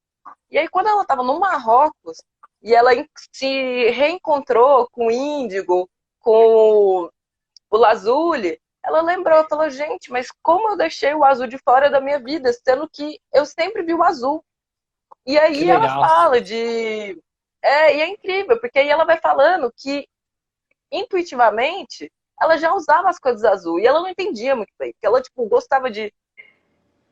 E aí, quando ela estava no Marrocos, e ela se reencontrou com o índigo, com o lazuli, ela lembrou, falou, gente, mas como eu deixei o azul de fora da minha vida, sendo que eu sempre vi o azul. E Que aí ela legal. fala de. E é incrível, porque aí ela vai falando que, intuitivamente, ela já usava as cores azul, e ela não entendia muito bem, porque ela, tipo, gostava de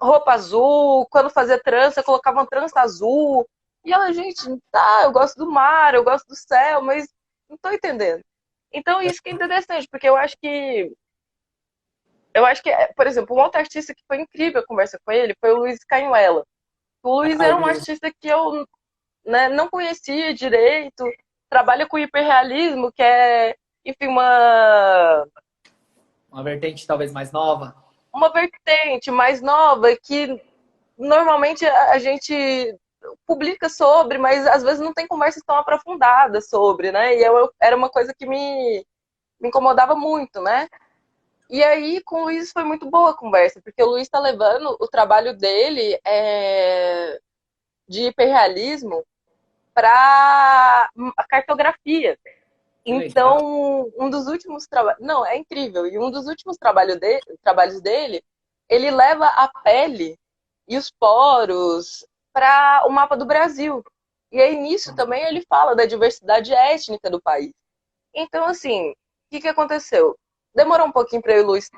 roupa azul, quando fazia trança, colocava uma trança azul. E ela, gente, tá, eu gosto do mar, eu gosto do céu, mas não tô entendendo. Então, isso que é interessante, porque eu acho que, por exemplo, um outro artista que foi incrível a conversa com ele foi o Luiz Canhuela. O Luiz Ah, era um artista que eu, né, não conhecia direito, trabalha com hiperrealismo, que é, enfim, uma vertente talvez mais nova. uma vertente mais nova que normalmente a gente publica sobre, mas às vezes não tem conversas tão aprofundadas sobre, né? E era uma coisa que me incomodava muito, né? E aí, com o Luiz foi muito boa a conversa, porque o Luiz está levando o trabalho dele de hiperrealismo para a cartografia. Que legal. Então, um dos últimos trabalhos. Não, é incrível. E um dos últimos trabalhos dele, ele leva a pele e os poros para o mapa do Brasil. E aí, nisso também, ele fala da diversidade étnica do país. Então, assim, o que aconteceu? Demorou um pouquinho para eu e o Luiz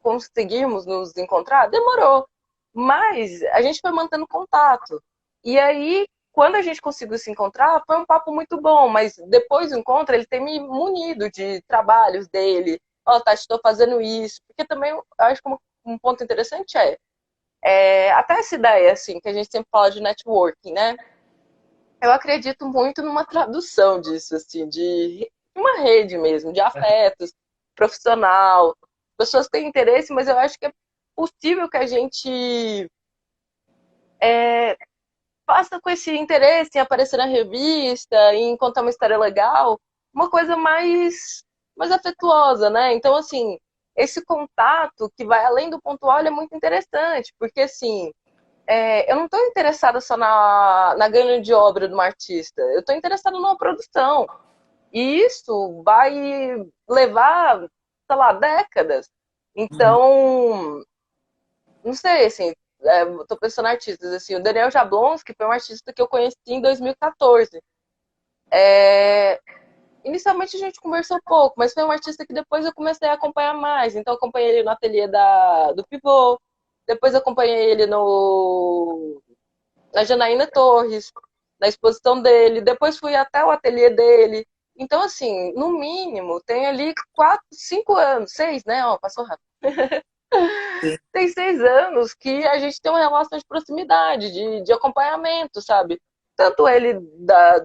conseguirmos nos encontrar? Demorou. Mas a gente foi mantendo contato. E aí, quando a gente conseguiu se encontrar, foi um papo muito bom, mas depois do encontro ele tem me munido de trabalhos dele. Ó, Tati, estou fazendo isso. Porque também eu acho que um ponto interessante até essa ideia, assim, que a gente sempre fala de networking, né? Eu acredito muito numa tradução disso, assim, de uma rede mesmo, de afetos, profissional. Pessoas têm interesse, mas eu acho que é possível que a gente faça com esse interesse em aparecer na revista, em contar uma história legal, uma coisa mais afetuosa, né? Então, assim, esse contato que vai além do pontual ele é muito interessante, porque, assim, eu não estou interessada só na ganho de obra de um artista, eu estou interessada numa produção. E isso vai levar, sei lá, décadas. Uhum. Então, não sei, assim, tô pensando em artistas, assim, o Daniel Jablonski foi um artista que eu conheci em 2014. É, inicialmente a gente conversou pouco, mas foi um artista que depois eu comecei a acompanhar mais. Então eu acompanhei ele no ateliê do Pivô, depois eu acompanhei ele na Janaína Torres, na exposição dele, depois fui até o ateliê dele. Então, assim, no mínimo, tem ali 4, 5 anos, 6, né? Ó, passou rápido. Sim. Tem 6 anos que a gente tem uma relação de proximidade, de acompanhamento, sabe? Tanto ele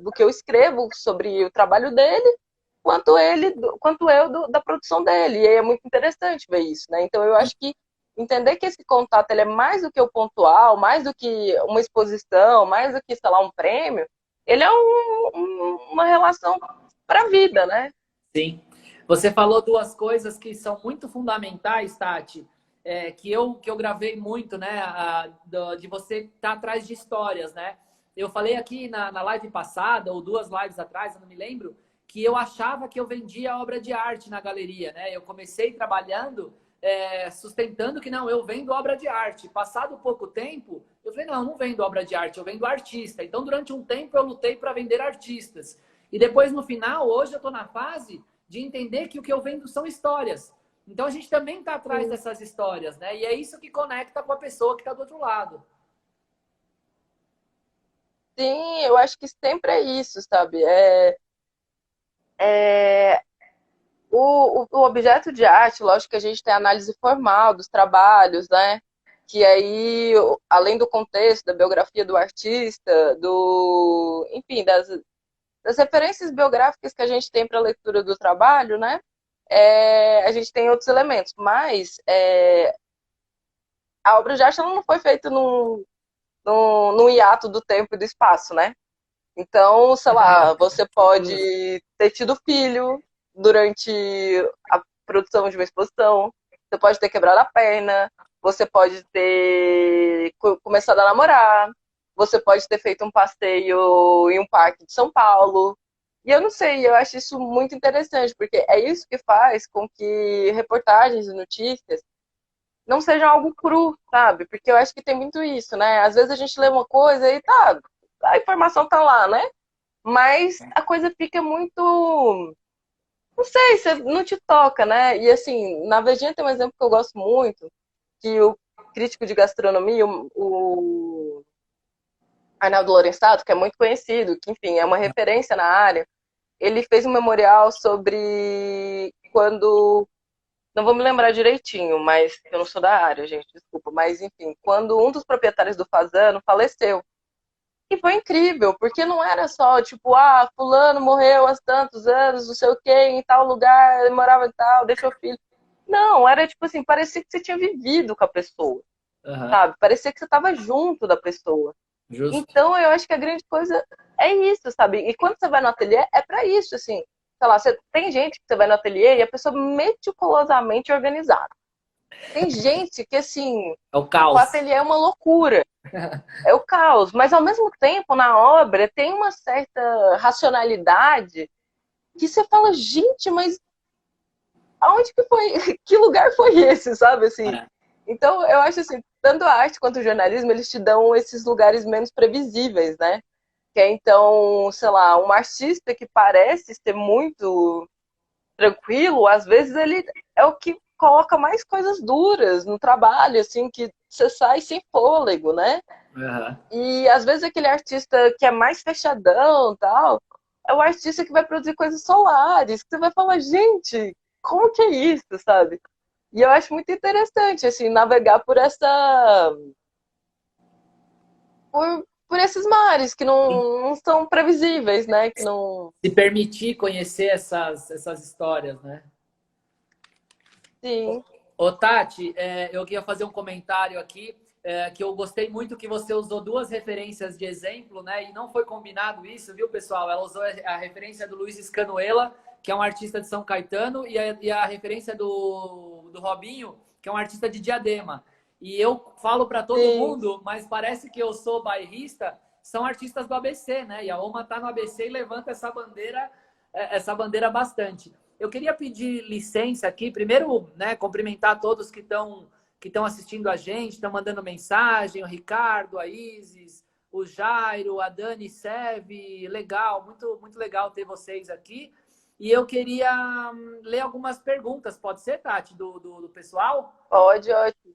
do que eu escrevo sobre o trabalho dele, quanto eu da produção dele. E aí é muito interessante ver isso, né? Então eu acho que entender que esse contato ele é mais do que o pontual, mais do que uma exposição, mais do que, sei lá, um prêmio, ele é uma relação para a vida, né? Sim. Você falou duas coisas que são muito fundamentais, Tati, que eu gravei muito, né? De você estar atrás de histórias, né? Eu falei aqui na live passada, ou duas lives atrás, eu não me lembro, que eu achava que eu vendia obra de arte na galeria, né? Eu comecei trabalhando, sustentando que não, eu vendo obra de arte. Passado pouco tempo, eu falei, não, eu não vendo obra de arte, eu vendo artista. Então, durante um tempo, eu lutei para vender artistas. E depois, no final, hoje eu estou na fase de entender que o que eu vendo são histórias. Então a gente também está atrás dessas histórias, né? E é isso que conecta com a pessoa que está do outro lado. Sim, eu acho que sempre é isso, sabe? É, o objeto de arte, lógico que a gente tem a análise formal dos trabalhos, né? Que aí, além do contexto, da biografia do artista, enfim, das referências biográficas que a gente tem para a leitura do trabalho, né? A gente tem outros elementos, mas a obra de arte ela não foi feita num hiato do tempo e do espaço, né? Então, sei lá, você pode ter tido filho durante a produção de uma exposição, você pode ter quebrado a perna, você pode ter começado a namorar, você pode ter feito um passeio em um parque de São Paulo. E eu não sei, eu acho isso muito interessante, porque é isso que faz com que reportagens e notícias não sejam algo cru, sabe? Porque eu acho que tem muito isso, né? Às vezes a gente lê uma coisa e tá, a informação tá lá, né? Mas a coisa fica muito. Não sei, você não te toca, né? E assim, na Vejinha tem um exemplo que eu gosto muito, que o crítico de gastronomia, o Arnaldo Lorenzato, que é muito conhecido, que enfim, é uma referência na área, ele fez um memorial sobre quando. Não vou me lembrar direitinho, mas eu não sou da área, gente, desculpa. Mas enfim, quando um dos proprietários do Fazano faleceu. E foi incrível, porque não era só, tipo, fulano morreu há tantos anos, não sei o quê, em tal lugar, ele morava em tal, deixou filho. Não, era tipo assim, parecia que você tinha vivido com a pessoa, Uhum. sabe? Parecia que você estava junto da pessoa. Justo. Então, eu acho que a grande coisa é isso, sabe? E quando você vai no ateliê, é para isso, assim. Sei lá, tem gente que você vai no ateliê e a pessoa meticulosamente organizada. Tem gente que, assim, É o o caos. ateliê é uma loucura. É o caos, mas ao mesmo tempo na obra tem uma certa racionalidade que você fala, gente, mas aonde que foi? Que lugar foi esse, sabe assim? É. Então eu acho assim, tanto a arte quanto o jornalismo, eles te dão esses lugares menos previsíveis, né? Que é então, sei lá, um artista que parece ser muito tranquilo, às vezes ele é o que coloca mais coisas duras no trabalho, assim, que você sai sem fôlego, né? Aham. E às vezes aquele artista que é mais fechadão, tal, é o artista que vai produzir coisas solares, que você vai falar, gente, como que é isso, sabe? E eu acho muito interessante, assim, navegar por esses mares que não são previsíveis, né? Que não. Se permitir conhecer essas histórias, né? Sim, Ô, Tati, eu queria fazer um comentário aqui, que eu gostei muito que você usou duas referências de exemplo, né? E não foi combinado isso, viu, pessoal? Ela usou a referência do Luiz Scanuela, que é um artista de São Caetano, e a referência do Robinho, que é um artista de Diadema. E eu falo para todo sim. mundo, mas parece que eu sou bairrista, são artistas do ABC, né? E a Oma tá no ABC e levanta essa bandeira bastante. Eu queria pedir licença aqui, primeiro, né, cumprimentar todos que estão assistindo a gente, estão mandando mensagem, o Ricardo, a Isis, o Jairo, a Dani Seve, legal, muito, muito legal ter vocês aqui. E eu queria ler algumas perguntas, pode ser, Tati, do pessoal? Pode, ótimo.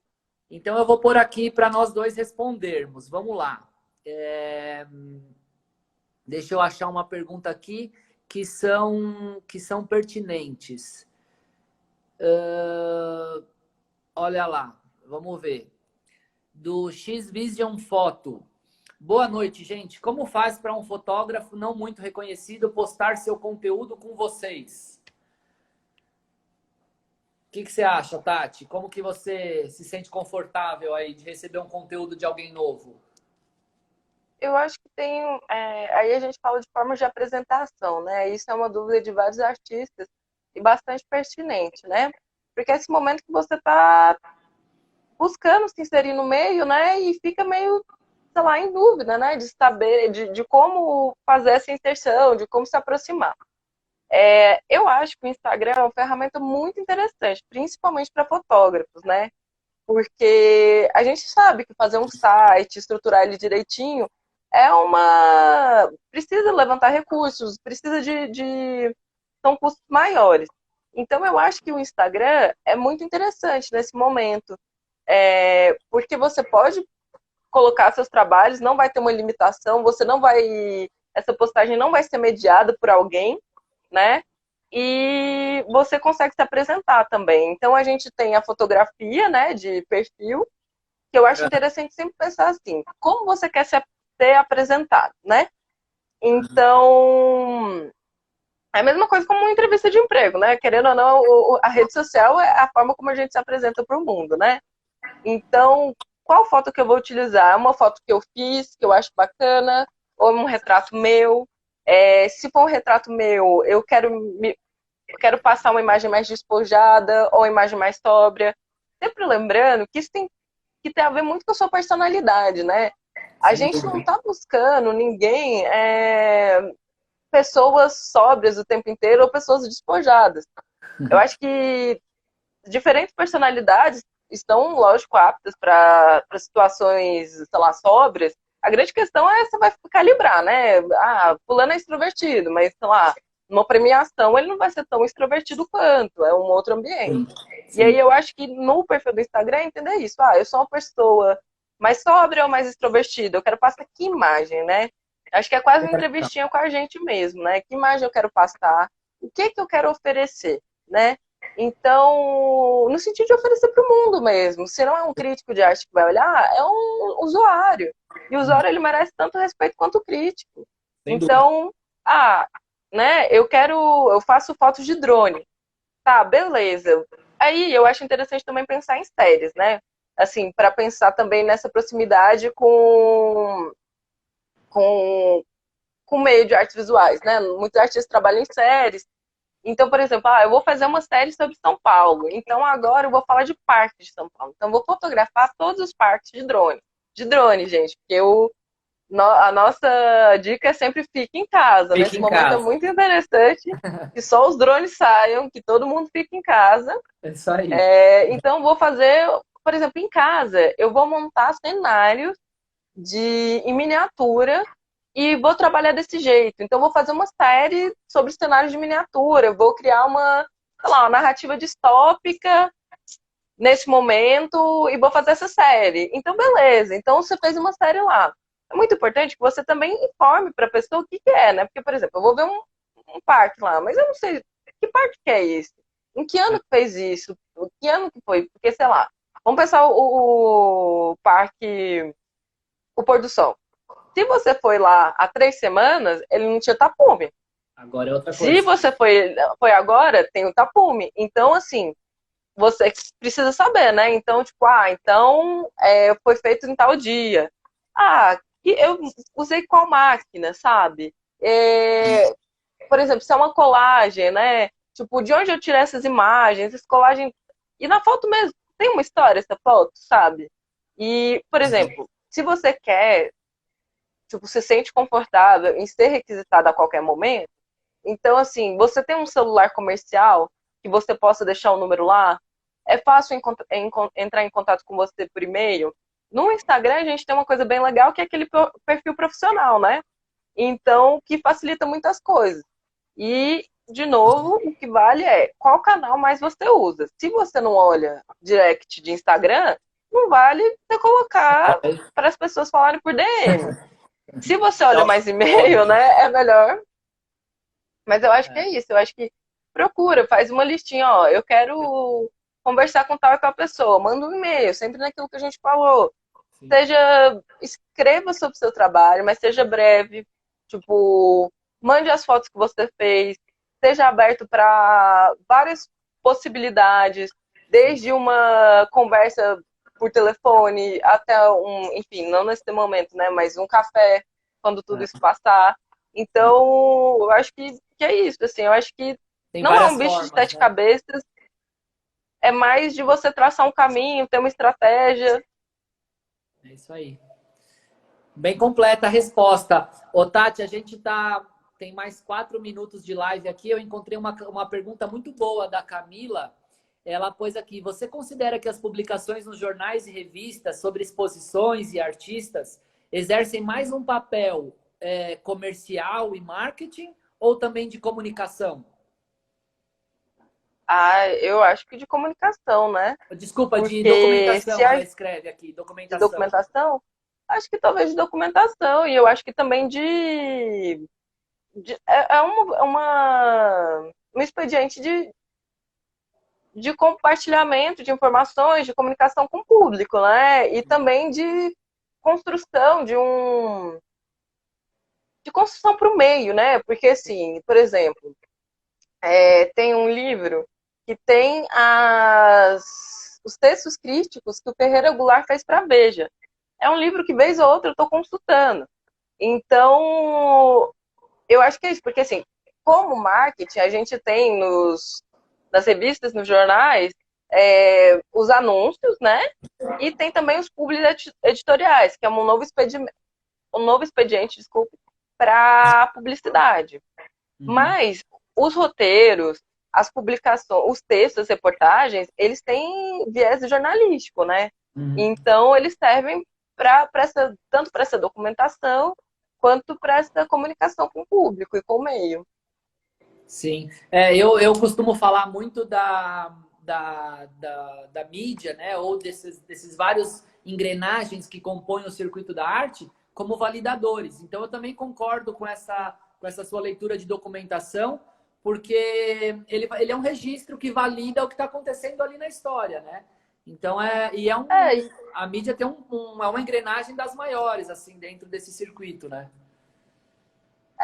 Então eu vou pôr aqui para nós dois respondermos. Vamos lá. É... Deixa eu achar uma pergunta aqui que são pertinentes. Olha lá, vamos ver. Do X-Vision Foto. Boa noite, gente. Como faz para um fotógrafo não muito reconhecido postar seu conteúdo com vocês? O que você acha, Tati? Como que você se sente confortável aí de receber um conteúdo de alguém novo? Eu acho que tem. Aí a gente fala de forma de apresentação, né? Isso é uma dúvida de vários artistas e bastante pertinente, né? Porque é esse momento que você está buscando se inserir no meio, né? E fica meio, sei lá, em dúvida, né? De saber, de como fazer essa inserção, de como se aproximar. Eu acho que o Instagram é uma ferramenta muito interessante, principalmente para fotógrafos, né? Porque a gente sabe que fazer um site, estruturar ele direitinho, precisa levantar recursos, precisa são custos maiores. Então eu acho que o Instagram é muito interessante nesse momento, porque você pode colocar seus trabalhos, não vai ter uma limitação, essa postagem não vai ser mediada por alguém, né? E você consegue se apresentar também. Então a gente tem a fotografia, né, de perfil, que eu acho interessante sempre pensar assim, como você quer ser apresentado, né? Então, é a mesma coisa como uma entrevista de emprego, né? Querendo ou não, a rede social é a forma como a gente se apresenta para o mundo, né? Então, qual foto que eu vou utilizar? É uma foto que eu fiz, que eu acho bacana, ou é um retrato meu? Se for um retrato meu, eu quero passar uma imagem mais despojada ou uma imagem mais sóbria. Sempre lembrando que isso tem que ter a ver muito com a sua personalidade, né? A Sem gente não dúvida. está buscando ninguém, pessoas sóbrias o tempo inteiro ou pessoas despojadas. Eu acho que diferentes personalidades estão, lógico, aptas para situações, sei lá, sóbrias. A grande questão é você vai calibrar, né? Ah, fulano é extrovertido, mas, sei lá, numa premiação ele não vai ser tão extrovertido quanto, é um outro ambiente. Sim, E aí sim. eu acho que no perfil do Instagram é entender isso. Ah, eu sou uma pessoa mais sóbria ou mais extrovertida? Eu quero passar que imagem, né? Acho que é quase uma entrevistinha com a gente mesmo, né? Que imagem eu quero passar? O que que eu quero oferecer, né? Então, no sentido de oferecer para o mundo mesmo. Se não é um crítico de arte que vai olhar, é um usuário. E o usuário ele merece tanto respeito quanto o crítico. Sem dúvida. Então, né, eu faço fotos de drone. Tá, beleza. Aí eu acho interessante também pensar em séries, né? Assim, para pensar também nessa proximidade com, com o meio de artes visuais, né? Muitos artistas trabalham em séries. Então, por exemplo, eu vou fazer uma série sobre São Paulo. Então, agora eu vou falar de parques de São Paulo. Então, eu vou fotografar todos os parques de drone. De drone, gente, porque a nossa dica é sempre fique em casa. Fique Nesse em momento é casa. muito interessante que só os drones saiam, que todo mundo fique em casa. É isso aí. Então, vou fazer, por exemplo, em casa, eu vou montar cenários em miniatura e vou trabalhar desse jeito. Então, vou fazer uma série sobre cenários de miniatura, eu vou criar sei lá, uma narrativa distópica nesse momento e vou fazer essa série. Então, beleza. Então, você fez uma série lá. É muito importante que você também informe para a pessoa o que que é, né? Porque, por exemplo, eu vou ver um parque lá, mas eu não sei que parque que é esse. Em que ano que fez isso? Em que ano que foi? Porque, sei lá, vamos pensar o parque, o Pôr do Sol. Se você foi lá há 3 semanas, ele não tinha tapume. Agora é outra Se coisa. você foi agora, tem o tapume. Então, assim, você precisa saber, né? Então, tipo, então foi feito em tal dia. Eu usei qual máquina, sabe? Por exemplo, se é uma colagem, né? Tipo, de onde eu tirei essas imagens, essa colagem. E na foto mesmo, tem uma história essa foto, sabe? E, por exemplo, se você quer, tipo, se sente confortável em ser requisitado a qualquer momento, então, assim, você tem um celular comercial que você possa deixar o número lá, é fácil entrar em contato com você por e-mail. No Instagram, a gente tem uma coisa bem legal que é aquele perfil profissional, né? Então, que facilita muitas coisas. E, de novo, o que vale é qual canal mais você usa. Se você não olha direct de Instagram, não vale você colocar para as pessoas falarem por DM. Se você olha Então, mais e-mail, óbvio. né, é melhor. Mas eu acho que é isso. Eu acho que procura, faz uma listinha, ó. Eu quero conversar com tal e tal pessoa. Manda um e-mail, sempre naquilo que a gente falou. Sim. Escreva sobre o seu trabalho, mas seja breve. Tipo, mande as fotos que você fez. Seja aberto para várias possibilidades, desde uma conversa por telefone até enfim, não nesse momento, né? Mas um café, quando tudo isso É, passar. sim. Então, eu acho que é isso, assim, eu acho que Tem não é várias um bicho de formas, sete né? cabeças, é mais de você traçar um caminho, ter uma estratégia. É isso aí. Bem completa a resposta. Ô, Tati, a gente tem mais 4 minutos de live aqui. Eu encontrei uma pergunta muito boa da Camila. Ela pôs aqui: você considera que as publicações nos jornais e revistas sobre exposições e artistas exercem mais um papel comercial e marketing ou também de comunicação? Eu acho que de comunicação, né? Desculpa, de Porque se documentação, é ela escreve aqui, de documentação. documentação, acho que talvez de documentação, e eu acho que também um expediente de compartilhamento de informações, de comunicação com o público, né? E também de construção de construção para o meio, né? Porque, assim, por exemplo, tem um livro que tem os textos críticos que o Ferreira Goulart fez para a Veja. É um livro que, vez ou outra, eu estou consultando. Então, eu acho que é isso, porque, assim, como marketing, a gente tem nas revistas, nos jornais, os anúncios, né? E tem também os publics editoriais, que é um novo expediente, desculpe, para publicidade. Uhum. Mas os roteiros, as publicações, os textos, as reportagens, eles têm viés jornalístico, né? Uhum. Então, eles servem tanto para essa documentação quanto para essa comunicação com o público e com o meio. Sim, eu costumo falar muito da mídia, né? Ou desses vários engrenagens que compõem o circuito da arte como validadores. Então, eu também concordo com essa sua leitura de documentação, porque ele é um registro que valida o que está acontecendo ali na história, né? Então, É, a mídia é uma engrenagem das maiores, assim, dentro desse circuito, né?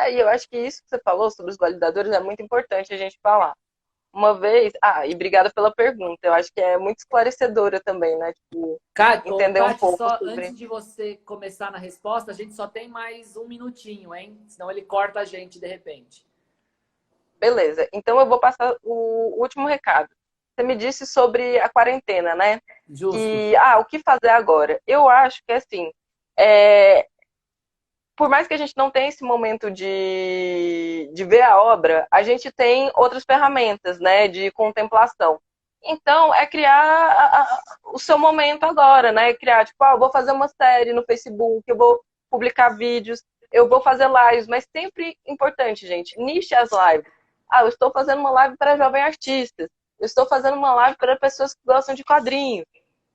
e eu acho que isso que você falou sobre os validadores é muito importante a gente falar. Uma vez, e obrigada pela pergunta, eu acho que é muito esclarecedora também, né? Tipo, Ô, entender um Tati, pouco só sobre. antes de você começar na resposta, a gente só tem mais 1 minutinho, hein? Senão ele corta a gente de repente. Beleza, então eu vou passar o último recado. Você me disse sobre a quarentena, né? Justo. E, o que fazer agora? Eu acho que, assim, é, por mais que a gente não tenha esse momento de ver a obra, a gente tem outras ferramentas, né, de contemplação. Então, é criar o seu momento agora, né? Criar, tipo, eu vou fazer uma série no Facebook, eu vou publicar vídeos, eu vou fazer lives, mas sempre importante, gente, niche as lives. Eu estou fazendo uma live para jovens artistas. eu estou fazendo uma live para pessoas que gostam de quadrinhos.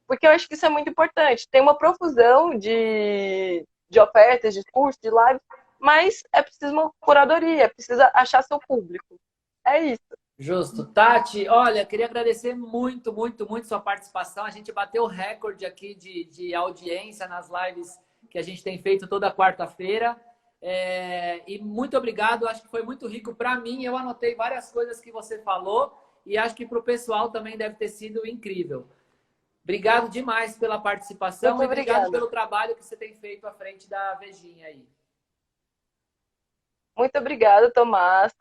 Porque eu acho que isso é muito importante. Tem uma profusão de ofertas, de cursos, de lives, mas é preciso uma curadoria, precisa achar seu público. É isso. Justo. Tati, olha, queria agradecer muito, muito, muito sua participação. A gente bateu o recorde aqui de audiência nas lives que a gente tem feito toda quarta-feira. E muito obrigado, acho que foi muito rico para mim. Eu anotei várias coisas que você falou e acho que para o pessoal também deve ter sido incrível. Obrigado demais pela participação Muito e obrigado obrigada. pelo trabalho que você tem feito à frente da Vejinha aí. Muito obrigada, Tomás.